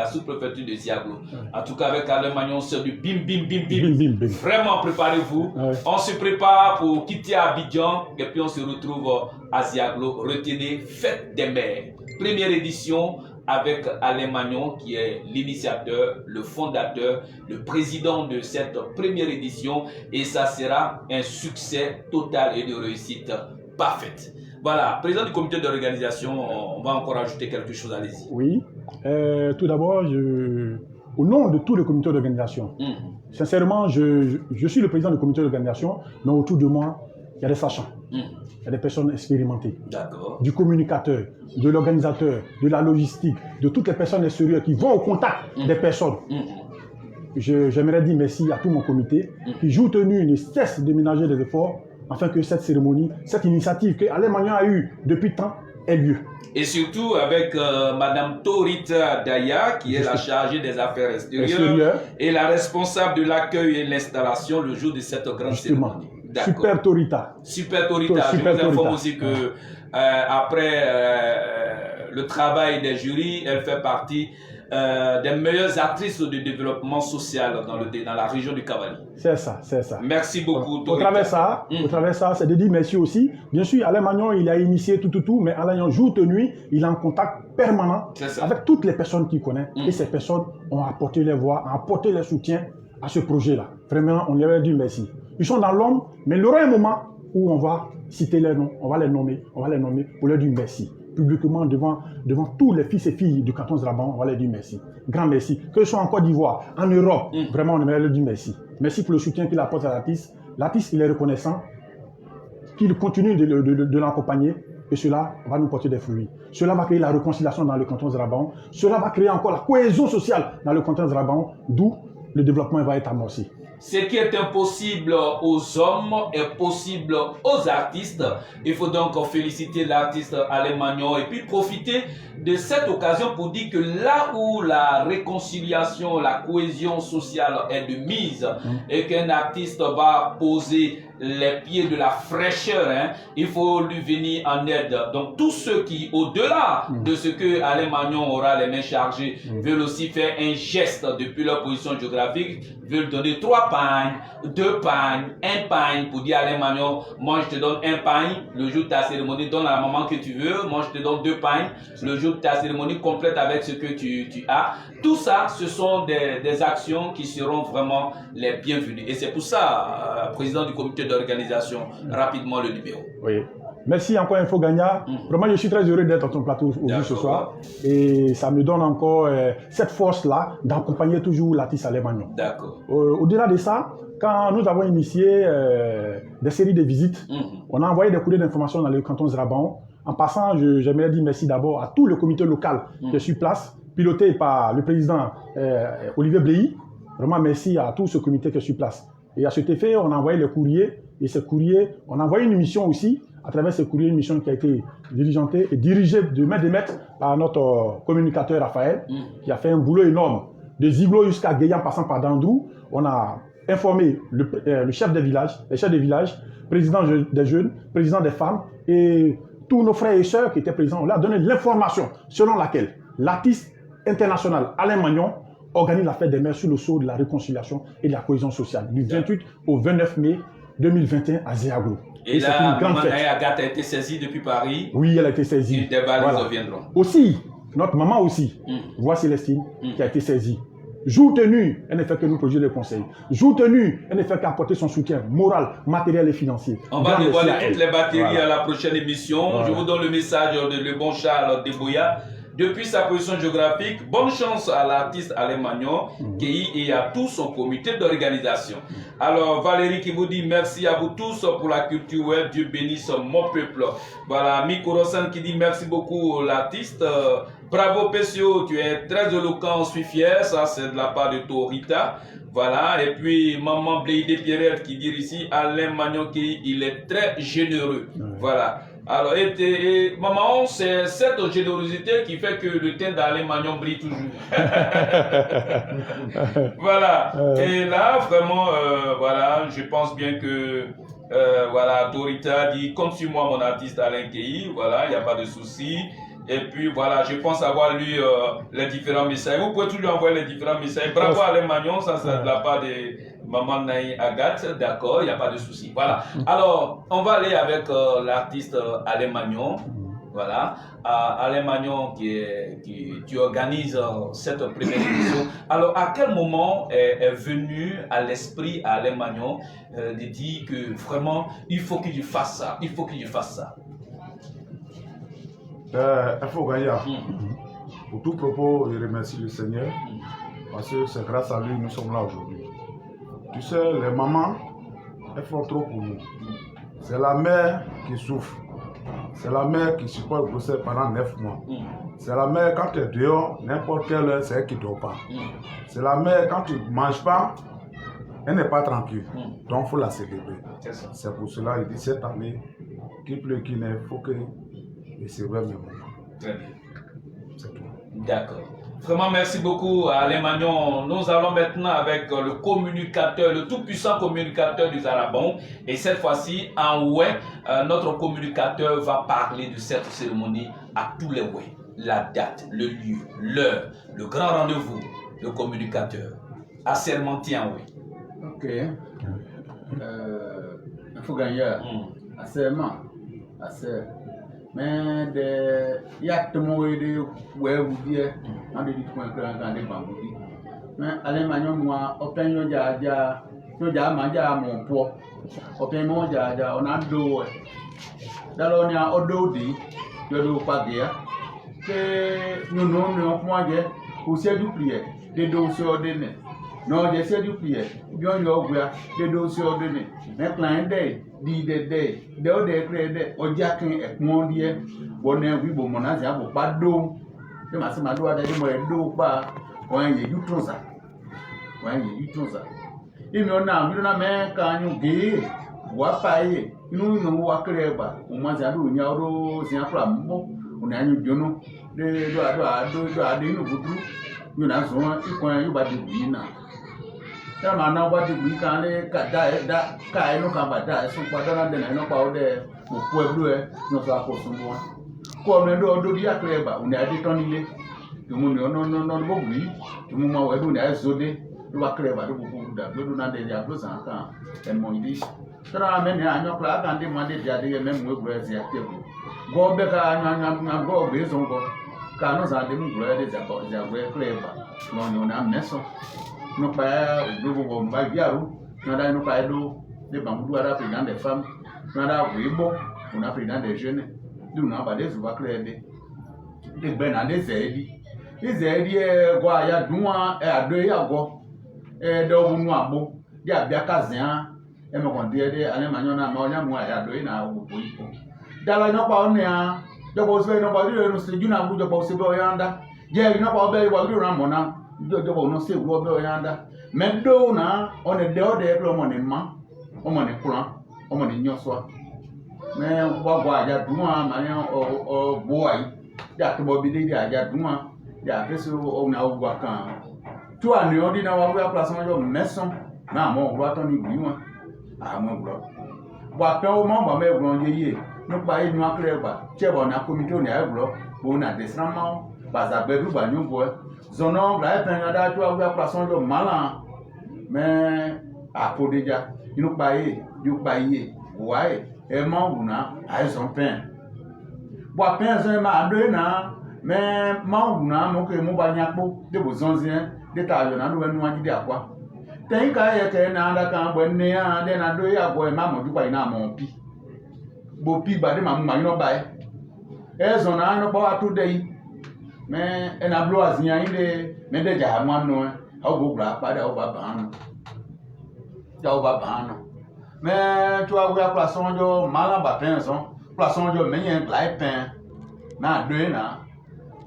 sous-préfecture de Ziaglo. En tout cas, avec Alain Magnon, c'est du bim, bim, bim, bim. Vraiment, préparez-vous. On se prépare pour quitter Abidjan et puis on se retrouve à Ziaglo. Retenez, fête des mères. Première édition avec Alain Magnon qui est l'initiateur, le fondateur, le président de cette première édition et ça sera un succès total et de réussite parfaite. Voilà, président du comité d'organisation, on va encore ajouter quelque chose, allez-y. Oui, tout d'abord, au nom de tout le comité d'organisation, sincèrement, je suis le président du comité d'organisation, mais autour de moi, il y a des sachants, il y a des personnes expérimentées, du communicateur, de l'organisateur, de la logistique, de toutes les personnes extérieures qui vont au contact des personnes. J'aimerais dire merci à tout mon comité qui joue tenu ne cesse de ménager des efforts afin que cette cérémonie, cette initiative que Alain Magnon a eue depuis tant ait lieu. Et surtout avec Madame Torita Daya, qui est la chargée des affaires extérieures et la responsable de l'accueil et l'installation le jour de cette grande cérémonie. Super Torita. Super Torita. Je vous informe aussi que après le travail des jurys, elle fait partie des meilleures actrices de développement social dans la région du Cavali. C'est ça, c'est ça. Merci beaucoup. Au travers ça, c'est de dire merci aussi. Bien sûr, Alain Magnon, il a initié tout, mais Alain Magnon, jour et nuit, il est en contact permanent avec toutes les personnes qu'il connaît. Et ces personnes ont apporté les voix, ont apporté le soutien à ce projet-là. Vraiment, on leur a dit merci. Ils sont dans l'ombre, mais il y aura un moment où on va citer leurs noms, on va les nommer pour leur dire merci. Publiquement devant tous les fils et filles du canton Zraban, on va leur dire merci. Grand merci. Que ce soit en Côte d'Ivoire, en Europe, vraiment, on aimerait leur dire merci. Merci pour le soutien qu'il apporte à l'artiste. L'artiste, il est reconnaissant, qu'il continue de l'accompagner, et cela va nous porter des fruits. Cela va créer la réconciliation dans le canton Zraban. Cela va créer encore la cohésion sociale dans le canton Zraban, d'où le développement va être amorcé. Ce qui est impossible aux hommes est possible aux artistes. Il faut donc féliciter l'artiste Alain Magnon et puis profiter de cette occasion pour dire que là où la réconciliation, la cohésion sociale est de mise et qu'un artiste va poser les pieds de la fraîcheur, il faut lui venir en aide. Donc tous ceux qui, au-delà de ce que Alain Magnon aura les mains chargées, veulent aussi faire un geste depuis leur position géographique, veulent donner 3 pagnes, 2 pagnes, 1 pagne pour dire à Alain Magnon, moi je te donne 1 pagne, le jour de ta cérémonie, donne à la maman que tu veux, moi je te donne 2 pagnes, le jour de ta cérémonie complète avec ce que tu as. Tout ça, ce sont des actions qui seront vraiment les bienvenues. Et c'est pour ça, président du comité d'organisation, rapidement le numéro. Oui. Merci encore Info Gagna. Vraiment, je suis très heureux d'être à ton plateau aujourd'hui ce soir. Et ça me donne encore cette force-là d'accompagner toujours l'artiste Alain Magnon. D'accord. Au-delà de ça, quand nous avons initié des séries de visites, on a envoyé des courriers d'information dans le canton Zraban. En passant, j'aimerais dire merci d'abord à tout le comité local qui est sur place, piloté par le président Olivier Bléhy. Vraiment merci à tout ce comité qui est sur place. Et à cet effet, on a envoyé les courriers. Et ces courriers, on a envoyé une mission aussi, à travers ces courriers, une mission qui a été diligentée et dirigée de main de maître par notre communicateur Raphaël, qui a fait un boulot énorme. De Ziglo jusqu'à Guéyan, passant par Dandou, on a informé le chef des villages, les chefs des villages, président des jeunes, président des femmes, et tous nos frères et sœurs qui étaient présents. On leur a donné l'information selon laquelle l'artiste international Alain Magnon organise la fête des mères sur le sceau de la réconciliation et de la cohésion sociale, du 28 au 29 mai 2021 à Zéaglo. Et là, Maman Agathe a été saisie depuis Paris. Oui, elle a été saisie. Et des valises reviendront. Aussi, notre maman aussi, voix Célestine, qui a été saisie. Jour tenu, elle ne fait que nous produire des conseils. Jour tenu, elle ne fait qu'apporter son soutien moral, matériel et financier. On va dévoiler toutes les batteries à la prochaine émission. Je vous donne le message de Le Bon Charles Deboya. Depuis sa position géographique, bonne chance à l'artiste Alain Magnon, et à tout son comité d'organisation. Alors, Valérie qui vous dit merci à vous tous pour la culture web. Dieu bénisse mon peuple. Voilà, Miko Rossan qui dit merci beaucoup l'artiste. Bravo Pessio, tu es très éloquent, je suis fier. Ça, c'est de la part de Torita. Voilà, et puis Maman Bléidé Pierrette qui dit ici, Alain Magnon, il est très généreux. Voilà. Alors, et maman, c'est cette générosité qui fait que le teint d'Alain Magnon brille toujours. Voilà. Et là, vraiment, voilà, je pense bien que, voilà, Dorita dit, compte sur moi, mon artiste Alain Keï. Voilà, il n'y a pas de souci. Et puis voilà, je pense avoir lu les différents messages. Vous pouvez toujours envoyer les différents messages. Bravo Alain Magnon, ça c'est de la part de Maman Naï Agathe, d'accord, il n'y a pas de souci. Voilà. Alors, on va aller avec l'artiste Alain Magnon. Voilà. Alain Magnon qui organise cette première édition. Alors, à quel moment est venu à l'esprit à Alain Magnon de dire que vraiment, il faut qu'il fasse ça, il faut qu'il fasse ça? Info Gagna, pour tout propos, je remercie le Seigneur parce que c'est grâce à lui que nous sommes là aujourd'hui. Tu sais, les mamans, elles font trop pour nous. C'est la mère qui souffre. C'est la mère qui supporte le grossesse pendant 9 mois. C'est la mère, quand tu es dehors, n'importe quelle heure, c'est elle qui ne dort pas. C'est la mère, quand tu ne manges pas, elle n'est pas tranquille. Donc, il faut la célébrer. C'est pour cela qu'il dit cette année, qu'il pleut, qu'il neige, il faut que. Et c'est vrai, mes mamans. Très bien. C'est tout. D'accord. Vraiment, merci beaucoup à Alain Magnon. Nous allons maintenant avec le communicateur, le tout-puissant communicateur du Zarabon. Et cette fois-ci, en Oué, notre communicateur va parler de cette cérémonie à tous les Oué. la date, le lieu, l'heure, le grand rendez-vous, le communicateur. Assermentien, oui. Ok. Il faut gagner. Asserment. Asser. Mais il y a tout le monde qui vous dit, on dit qu'on est grand bambou. Mais allez, moi, opinion jaja, nous ja manja mon po. Opinion jaja, on a deux. Dans on a deux dit, je dois pas dire que nous non moyen pour faire du prière, des dossiers ordonnés. Non, je sais du prière. Bien yoga, des dossiers ordonnés. Mais plein de de ojakin ekmon die wona wi bo mona ja bo pa do se ma se ma do ada de mo do pa won ye yutroza imi ona mi na me ka nyu ge wa pa ye inu no wa kre ba o ma ja do nya ro sin afra mo ona nyu jono de do ade inu budu mi na so ikon yu ba de bi na ta ma na ba de bi kan le ka da ka inu kan ba da so pa da de na inu pa o de mo po ebru e no so akoso mo ko me do di akre ba oni ade ton ile to mo no bo bi to mo ma we do na zode do akre ba do bu da do na de ya do san kan en mo ndi tra me ne anyo kla kan de mo de dia de me mo ebru e zi atebu go be ka anya go be so go ka no sa de mo ebru e de ja ko ja we kre ba no na meso no pa do bo ba biaru na da no pa do de bambu ara président des femmes na da wibo una président des jeunes du na ba de zo ba kre de gbe na de zedi e go aya dunwa e ado ya go e do bunu abo di abia kazan e mo kon de ale manyo na ma onya mu aya do na obo ipo dala no pa oni a jo bo se no ba di no se ju na bu jo bo se bo yanda je no pa be wa di na mo na jo bo no se wo be yanda me do na on de o de pro mo ni ma o mo ni kuran o mo ni nyoso me wa gwa aja dunwa ma ni o bo ai da to bo bi de aja dunwa ya peso o na o gwa kan tu ani o di na wa gwa place mo jo meson na mo gwa to ni gwi won a mo gwa wa pe o mo ba me gwa yeye nípa inu akre ba che bo na komite o ni a gwa bo na desrama ba za be du ba nyu bo zono bra pe na da tu wa gwa place mo jo mala me apodeja inu pa ye yu pa ye wa e mo wuna a son pen bo pen so ma do na me ma wuna mo ke mo ba nyapo de bo zonzien de ta yo na do enu aji de akwa ten ka ye ke na da kan bo ne a de na do ya bo e ma mo ju pa ina mo pi bo pi ba de ma ma ino ba e zo na no pa to de yi me e na blo azia inde me de ja mo no a go bra pa da o ba ba no ja o ba ba no me tu a gwa plason jo mala ba pen so plason jo me yen blai pen na do na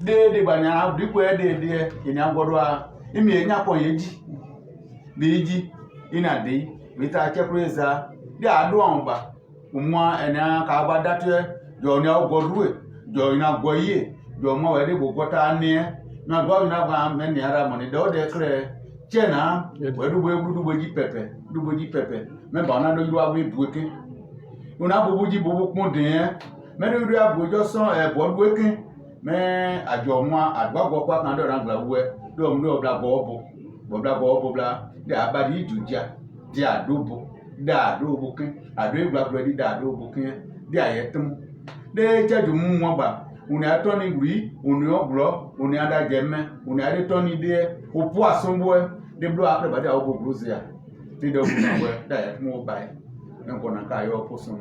de banya di ko de ina godo a imi enya ko yeji beji ina de mita chepreza de ado an ba umwa ena ka ba date jo ni ogodu e jo ina goye jo mo we de gogota ni na go ina ba me ni ara mo ni do de kre chena we du boji pepe me ba na do yu awe bueke una bobuji bobu pon de me do ru abojo son e bo bueke me ajo mo agbagbo pa kan do ran gba we do mu do bla go bo bla de abadi juja de adobo da adobo kin ado igba bredi da adobo kin de ayetum de jeju mu won gba uni atoni gri uni ogro uni ada jeme uni ade toni de opu asombo de blo apre ba da obo grozia ti do bu na we da yetum ba enko na ka yo posun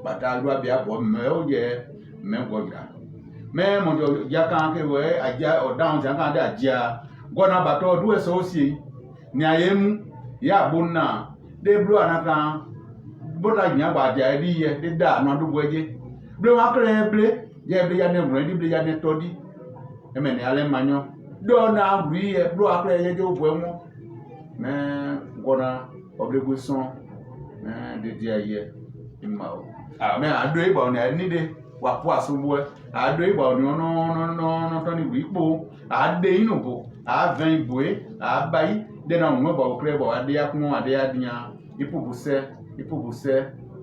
bata lu abi abo me oje me goja me mo jo ya kan ke we aja o down jan kan da aja gona bato du eso si ni ayemu ya bonna de blo anaka bota nya ba ja ri ye de da na du boje blo akre ble ye ble ya ne bro di ble ya ne todi e me ni ale manyo do na ri ye blo akre ye jo bo mu me gona obligation de dia ye imao me ado e ba na ni de wa po asombo ado igba oni no to ni wipo ade inu bo a ven boe a bai de na mo ba okre bo ade akun ade adian ipo buse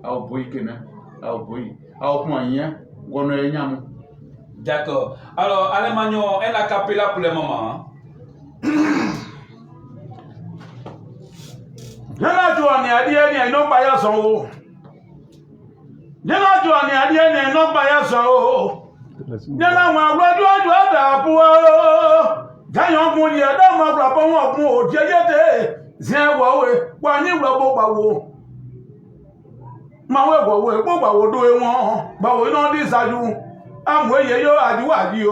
a oboi kena a oboi a opon yen wono enyam D'accord. Alors, Alain Magnon, un acapella pour le moment. Hein? Nana Joani Adieni, no baya so. Nana Joani Adieni, no baya so. Nana wa rojo da puo. Jayon kun ye da ma bra pon won kun o jeyete. Zin wo we, wa ni ro bo pa wo. Ma we go we, bo pa wo do e won. Ba wo no di saju. Amwe ye yo ajuwa di o.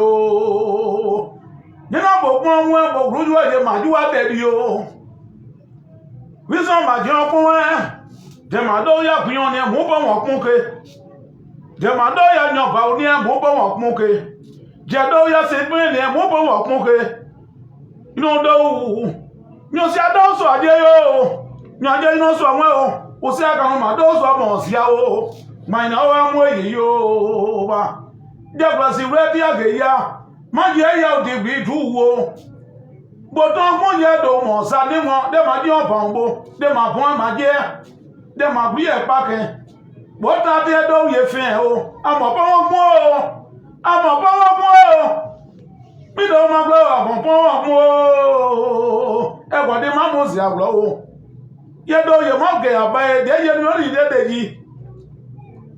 Nana bo pon won bo rojo ye ma juwa be di o. Wison ma jẹun kún ẹ́ dẹ̀màdó yà kúnyàn ní ẹ̀mú bọ̀ wọ̀n kún ké dẹ̀màdó yà yànbà ní ẹ̀mú bọ̀ wọ̀n kún ké jẹ̀dó yà sẹ́gbẹ́ ní ẹ̀mú bọ̀ wọ̀n kún ké inú ọdọ́ òwú yóò sí adó sọ adé yóò yóò adé iná sọ wọ́n o kò sí àkàwọn màdó sọ mọ̀ sí a o màìnà ọwọ́ mú èyí yóò wá jẹ́pẹ̀ sí rẹ́dí àgèyà má jẹ́ ẹ̀yà òdì gbì dùwò Boton mo ye do mo sa ni won de ma di oban bo de ma bon ma je de ma gbi e pa ken bo ta de do ye fin o amo pa won mo o amo pa won mo o mi do ma glo abon pa won mo o e go de ma mo si aglo o ye do ye mo ge aba e de ye ni ri de yi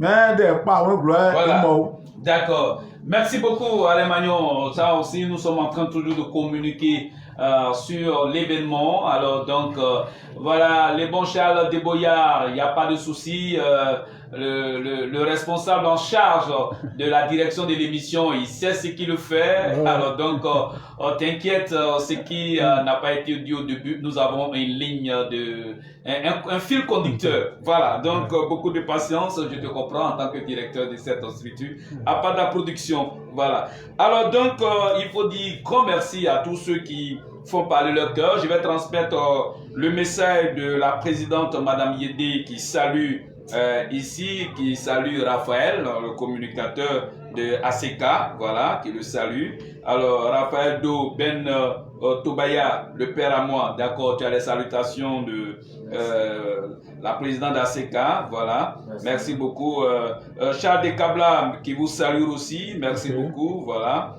mais de pa won glo e mo. D'accord. Merci beaucoup Alain Magnon. Ça aussi nous sommes en train toujours de communiquer sur l'événement. Alors donc voilà, les bons Charles Deboyard, il n'y a pas de souci. Le responsable en charge de la direction de l'émission, il sait ce qu'il fait. Ouais. Alors donc t'inquiète, ce qui n'a pas été dit au début, nous avons une ligne de un fil conducteur. Voilà, donc beaucoup de patience, je te comprends en tant que directeur de cette structure. À part de la production, voilà. Alors donc il faut dire grand merci à tous ceux qui font parler leur cœur. Je vais transmettre le message de la présidente Madame Yédé qui salue ici, qui salue Raphaël, le communicateur de ACK, voilà, qui le salue. Alors Raphaël Do Ben Tobaya, le père à moi, d'accord, tu as les salutations de la présidente d'ACK, voilà. Merci beaucoup. Charles Dekabla qui vous salue aussi, merci beaucoup, voilà.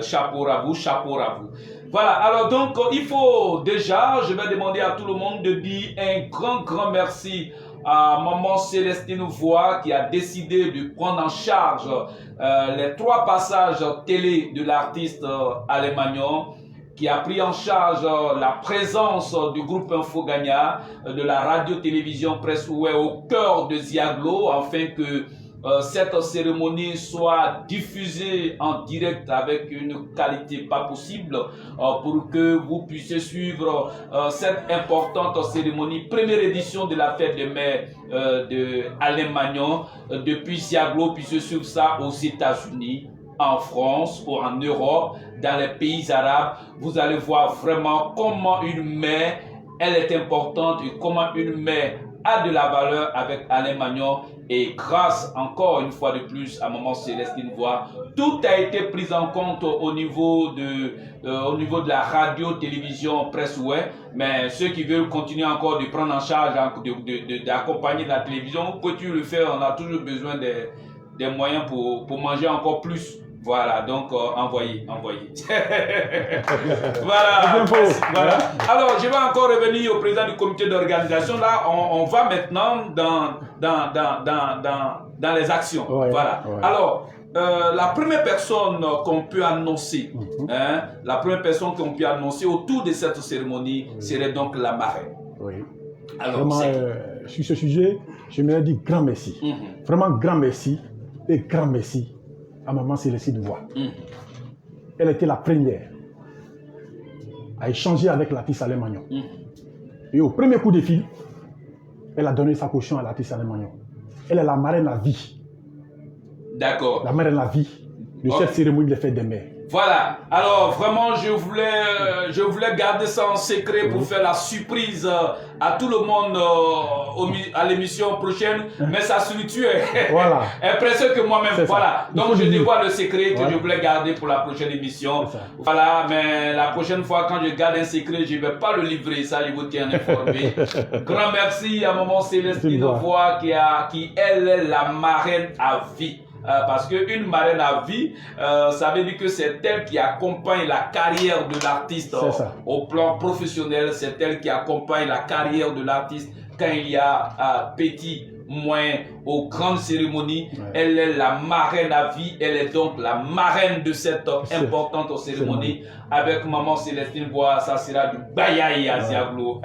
Chapeau à vous, chapeau à vous. Voilà, alors donc il faut déjà, je vais demander à tout le monde de dire un grand merci à Maman Célestine Voix qui a décidé de prendre en charge les 3 passages télé de l'artiste Alain Magnon, qui a pris en charge la présence du groupe Info Gagna, de la radio-télévision Presse Ouest au cœur de Ziaglo, afin que cette cérémonie soit diffusée en direct avec une qualité pas possible pour que vous puissiez suivre cette importante cérémonie, première édition de la fête des mères de Alain Magnon depuis Ziaglo, puissiez suivre ça aux États-Unis, en France ou en Europe, dans les pays arabes. Vous allez voir vraiment comment une mère, elle est importante et comment une mère a de la valeur avec Alain Magnon. Et grâce encore une fois de plus à Maman Célestine Voix, tout a été pris en compte au niveau de la radio, télévision, Presse Ouest. Mais ceux qui veulent continuer encore de prendre en charge, d'accompagner la télévision, vous pouvez le faire. On a toujours besoin des moyens pour manger encore plus. Voilà, donc envoyez. Voilà. Alors, je vais encore revenir au président du comité d'organisation. Là, on va maintenant dans les actions. Ouais, voilà. Ouais. Alors, la première personne qu'on peut annoncer, la première personne qu'on peut annoncer autour de cette cérémonie serait donc la marraine. Oui. Alors, vraiment, sur ce sujet, je me dis grand merci. Vraiment grand merci et grand merci à Maman Célestine Voix. Elle était la première à échanger avec l'artiste Alain Magnon. Et au premier coup de fil, elle a donné sa caution à l'artiste Alain Magnon. Elle est la marraine à vie. D'accord. La marraine à vie de cette cérémonie de fête des mères. Voilà, alors vraiment je voulais garder ça en secret pour faire la surprise à tout le monde à l'émission prochaine, mais ça se tue. Voilà. Impression que moi-même, voilà. Donc je dévoile le secret que je voulais garder pour la prochaine émission. Voilà, mais la prochaine fois quand je garde un secret, je ne vais pas le livrer, ça je vous tiens informé. Grand merci à Maman Célestine Voix qui elle est la marraine à vie. parce qu'une marraine à vie, ça veut dire que c'est elle qui accompagne la carrière de l'artiste au plan professionnel, c'est elle qui accompagne la carrière de l'artiste quand il y a petit, moyen, aux grandes cérémonies. Elle est la marraine à vie, elle est donc la marraine de cette importante cérémonie. Avec maman Célestine Bois, ça sera du bayaï à Ziaglo.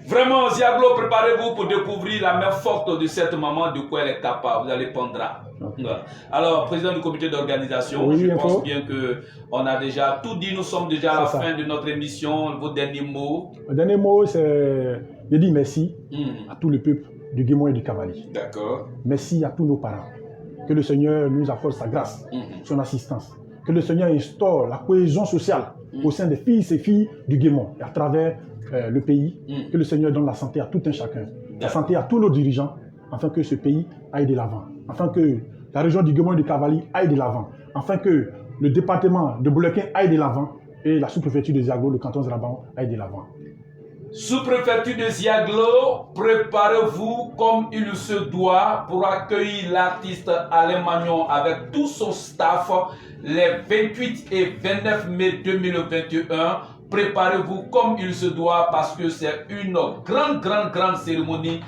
Vraiment, Ziaglo, préparez-vous pour découvrir la main forte de cette maman, de quoi elle est capable. Vous allez prendre. Alors, président du comité d'organisation, je pense bien qu'on a déjà tout dit. Nous sommes déjà à la fin de notre émission. Vos derniers mots? Le dernier mot, c'est de dire merci à tout le peuple du Guémon et du Cavali. D'accord. Merci à tous nos parents. Que le Seigneur nous accorde sa grâce, son assistance. Que le Seigneur instaure la cohésion sociale au sein des fils et filles du Guémon et à travers le pays. Que le Seigneur donne la santé à tout un chacun, la santé à tous nos dirigeants, afin que ce pays aille de l'avant, afin que la région du Guémon et du Cavali aille de l'avant, afin que le département de Boulequin aille de l'avant et la sous-préfecture de Ziaglo, le canton Zeraban, aille de l'avant. Sous-préfecture de Ziaglo, préparez-vous comme il se doit pour accueillir l'artiste Alain Magnon avec tout son staff les 28 et 29 mai 2021. Préparez-vous comme il se doit parce que c'est une grande cérémonie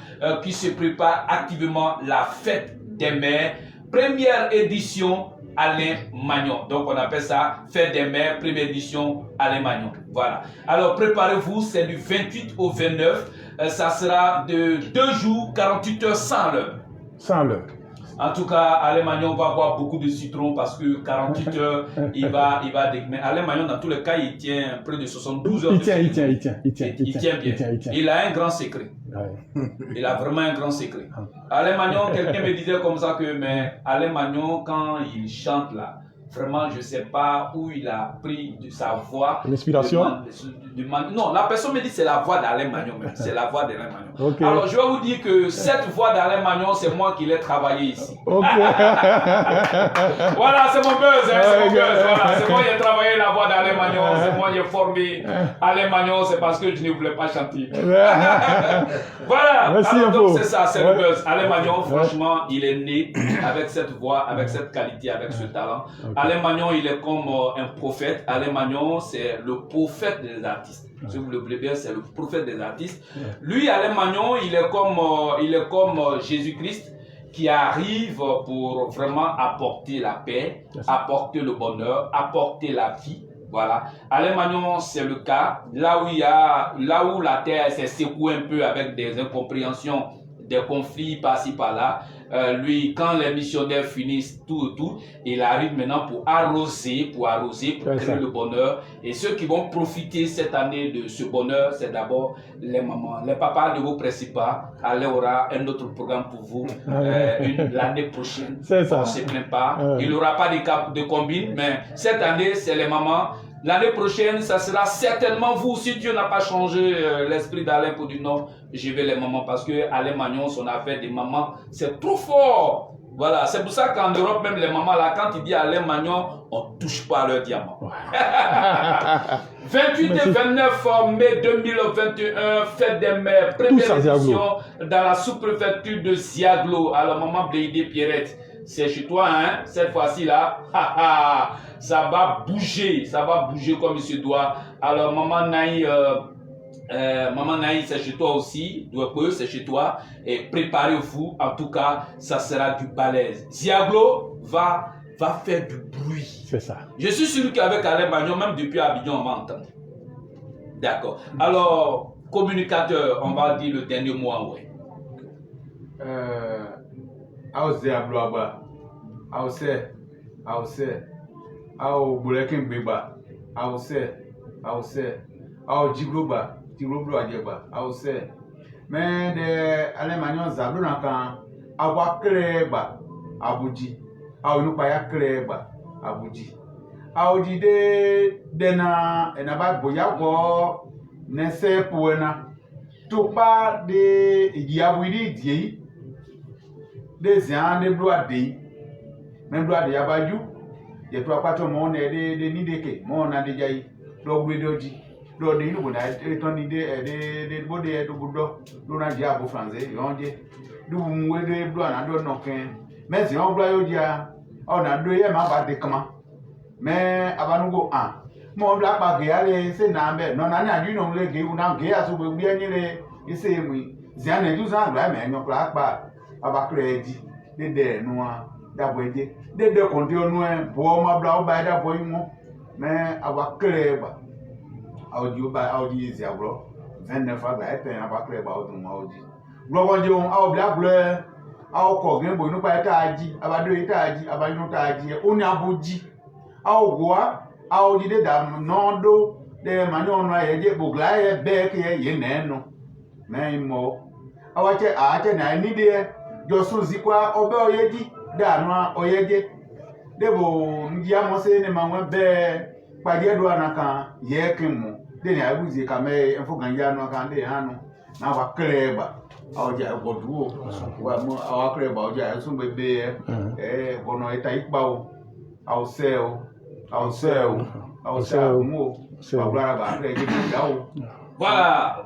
qui se prépare activement, la fête des mères. Première édition Alain Magnon. Donc on appelle ça Fête des mères, première édition Alain Magnon. Voilà. Alors préparez-vous, c'est du 28 au 29. Ça sera de 2 jours, 48 heures sans l'heure. Sans l'heure. En tout cas, Alain Magnon va boire beaucoup de citron parce que 48 heures, il va mais Alain Magnon, dans tous les cas, il tient près de 72 heures. Il tient bien. Il a un grand secret. Il a vraiment un grand secret. Alain Magnon, quelqu'un me disait comme ça que, mais Alain Magnon, quand il chante là, vraiment, je ne sais pas où il a pris de sa voix. L'inspiration? Non, la personne me dit que c'est la voix d'Alain Magnon. C'est la voix d'Alain Magnon. Okay. Alors, je vais vous dire que cette voix d'Alain Magnon, c'est moi qui l'ai travaillé ici. Okay. Voilà, c'est mon buzz. Hein, c'est mon buzz. Voilà, c'est moi qui ai travaillé la voix d'Alain Magnon. C'est moi qui ai formé Alain Magnon. C'est parce que je ne voulais pas chanter. Voilà. Merci. Alors, donc, c'est ça, c'est le buzz. Alain Magnon, franchement, il est né avec cette voix, avec cette qualité, avec ce talent. Okay. Alain Magnon, il est comme un prophète. Alain Magnon, c'est le prophète des artistes. Si vous le voulez bien, c'est le prophète des artistes. Lui, Alain Magnon, il est comme Jésus-Christ qui arrive pour vraiment apporter la paix, apporter le bonheur, apporter la vie. Voilà. Alain Magnon, c'est le cas. Là où la terre s'est secouée un peu avec des incompréhensions, des conflits par-ci par-là. Lui, quand les missionnaires finissent tout, il arrive maintenant pour arroser, pour créer le bonheur. Et ceux qui vont profiter cette année de ce bonheur, c'est d'abord les mamans. Les papas, ne vous pressez pas. Alain aura un autre programme pour vous l'année prochaine. On ne se plaint pas. Il n'aura pas de combine, mais cette année, c'est les mamans. L'année prochaine, ça sera certainement vous. Si Dieu n'a pas changé l'esprit d'Alain pour dire non, je vais les mamans. Parce que Alain Magnon, son affaire des mamans, c'est trop fort. Voilà, c'est pour ça qu'en Europe, même les mamans, là, quand il dit Alain Magnon, on ne touche pas à leur diamant. 28 et 29 mai 2021, fête des mères, première édition dans la sous-préfecture de Ziaglo. Alors, maman Bléidé Pierrette, c'est chez toi, hein, cette fois-ci là, ça va bouger comme il se doit. Alors maman Naï, c'est chez toi aussi, c'est chez toi, et préparez-vous, en tout cas, ça sera du balèze. Ziaglo va faire du bruit. C'est ça. Je suis sûr qu'avec Alain Magnon, même depuis Abidjan, on va entendre. D'accord. Alors, communicateur, on va dire le dernier mot en ouais. Ziaglo aba, ao Boulequin beba, ao Jigloba, Adjeba, mais de Alain Magnon Zablo Nakan, awa Kleba, Abuji, ao Nupaya Kleba, Abuji, ao Dide Dena, Enaba Boyago, Nese Puena, Topa de Yabuidi Di. Des ans de blois de même blois de Yabaju, il y a pas tout le monde de Nideke, mon a déjà eu, l'objet d'Oji, l'ordre de nous, et ton idée de Bodé de Bouddha, l'on a dit à vous français, on dit, nous, de blois, on a donné mais si on voit dia on a deux ma ba de comment mais abanugo an mo bla pa ge ale se na be no na na ju no le ge una ge aso gbe bi enyi le ise mu zia na ju za gba me nyo kra pa abakre di de no a da bo eje de kon di onu e bo ma bla o ba da bo yin mo mais abakre ba audi zia bro 29 agba e pe abakre ba o dun ma audi gbogbo je on awo bla bla awo ko gbe bo inu pa ta aji abado ita aji abayinu ta aji o ni aboji awo goa awo di de da nodo de manyo no ye bugla ye be ke ye nenu me mo awache aache na ni de jo sun zikwa obe oyeji da no oyeje de bo ndi amose ne manwe be pade do anaka ye kimu de ni abuzi ka me enfo ganja no kan de hanu na wa kreba awoja goduo wa mo awa kreba oja sun bebe gono eta ikbawo awseo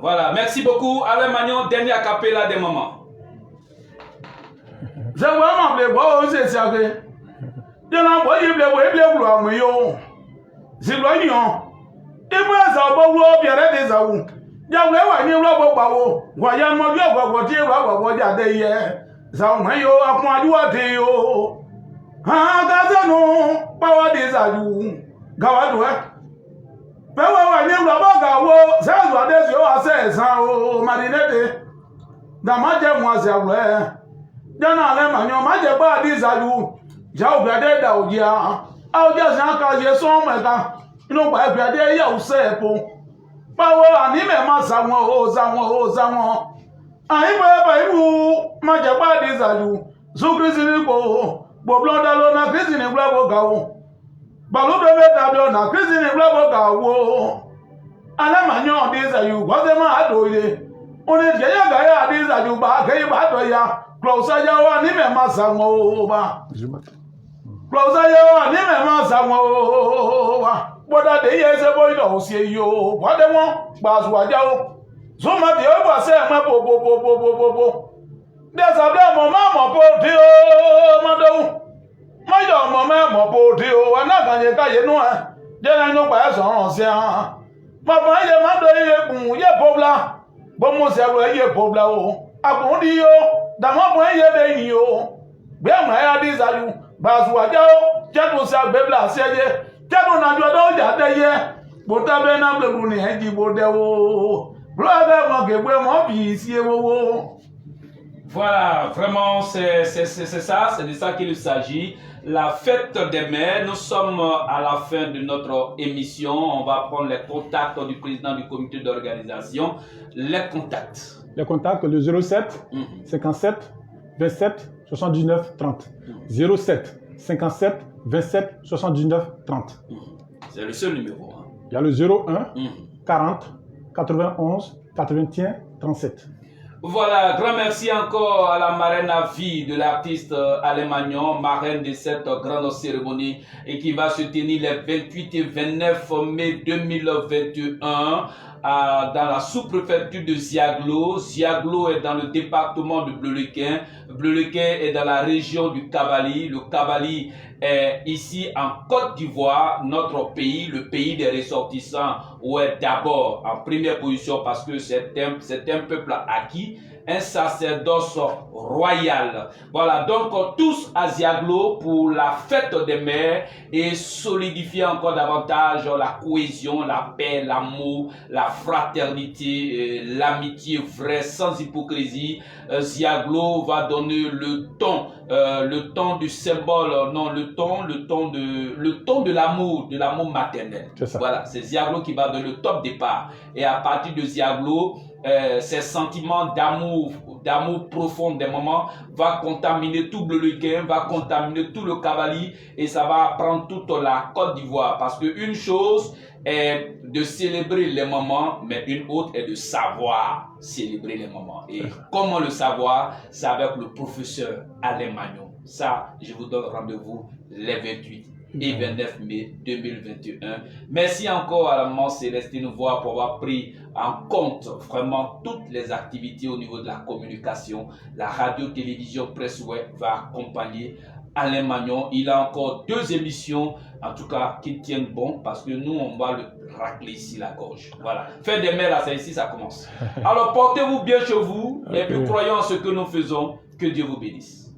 Voilà, merci beaucoup. Alain Magnon, dernier acapella des moments. Je vois mon blé, bon, c'est ça que. Je n'en vois pas blé, yo. C'est l'oignon. Et moi, ça va vous bien des aous. Yahweh, wa ni robo bawo. Voyons mon vieux, wa jade hier. Ça m'a yo, à moi, du ate yo. Ah, gazano, power des aous. Gawadwe. Pewa wa ni robo gawo. Ça doit des yo à 16 ans, marinette. Dans ma jẹ moi, c'est vrai. Jana Alain Magnon, ma jẹ pas des aous. J'ai oublié d'audia. Audia, j'ai un casier son, mais quand. Ils n'ont pas oublié, ya ou c'est pour. Bawo anime ma zawon o zawon ayi ba ibu ma je pa di zaju zu Kristi ko blonda lo na Kristi ni blabo gawo balu do be da na Kristi ni blabo gawo Alain Magnon di zaju go se ma adoye oni je ya ga ya di zaju ba ke ba do ya closer ya wa anime ma zawon o ba closer ya wa anime ma zawon o ba Boda de yeze boy do sie yo wade won gba suwaja o so ma bi o gba se ma bo de sa bla mo ma mo po di o ma do ma yo mo ma mo po di o ana kan ye ka ye nu e je na nu gba so ran se an ma ba ye ma do ye gun ye pobla bo mo se ro ye pobla o agun di yo da mo bo ye de yin o gbe ma ya di saju gba suwaja o je to se agbe bla se je Tẹ́nu na jọ dọ́ jà dẹ́yẹ, bó tábẹ́ náà blẹ̀rù ní ẹ̀jì bó dẹ́wọ́. Blọ́ọ̀bẹ́ mọ̀ gẹ̀gbẹ́ mọ̀ bí sí ewówó. Voilà, vraiment, c'est ça, c'est de ça qu'il s'agit. La fête des mères, nous sommes à la fin de notre émission. On va prendre les contacts du président du comité d'organisation. Les contacts. Les contacts, le 07 57 27 79 30. 07 57 27 79 30. C'est le seul numéro. Hein. Il y a le 01 40 91 81 37. Voilà, grand merci encore à la marraine à vie de l'artiste Alain Magnon, marraine de cette grande cérémonie et qui va se tenir les 28 et 29 mai 2021 dans la sous-préfecture de Ziaglo. Ziaglo est dans le département de Bleulequin. Bleulequin est dans la région du Kabali. Le Kabali est ici en Côte d'Ivoire, notre pays, le pays des ressortissants, où est d'abord en première position parce que c'est un peuple acquis, un sacerdoce royal. Voilà, donc tous à Ziaglo pour la fête des mères et solidifier encore davantage la cohésion, la paix, l'amour, la fraternité, l'amitié vraie, sans hypocrisie. Ziaglo va donner le ton du symbole, non, le ton de l'amour maternel. Voilà, c'est Ziaglo qui va donner le top départ. Et à partir de Ziaglo, ces sentiments d'amour profond des moments va contaminer tout Bleulequin, va contaminer tout le Kabali et ça va prendre toute la Côte d'Ivoire. Parce qu'une chose est de célébrer les moments, mais une autre est de savoir célébrer les moments. Et comment le savoir? C'est avec le professeur Alain Magnon. Ça, je vous donne rendez-vous les 28 et 29 mai 2021. Merci encore à la maman Célestine Voix pour avoir pris en compte vraiment toutes les activités au niveau de la communication. La radio, télévision, presse web va accompagner Alain Magnon. Il a encore 2 émissions, en tout cas, qui tiennent bon, parce que nous, on va le racler ici la gorge. Voilà. Fin des mai, là, c'est ici, ça commence. Alors, portez-vous bien chez vous, et puis croyons en ce que nous faisons. Que Dieu vous bénisse.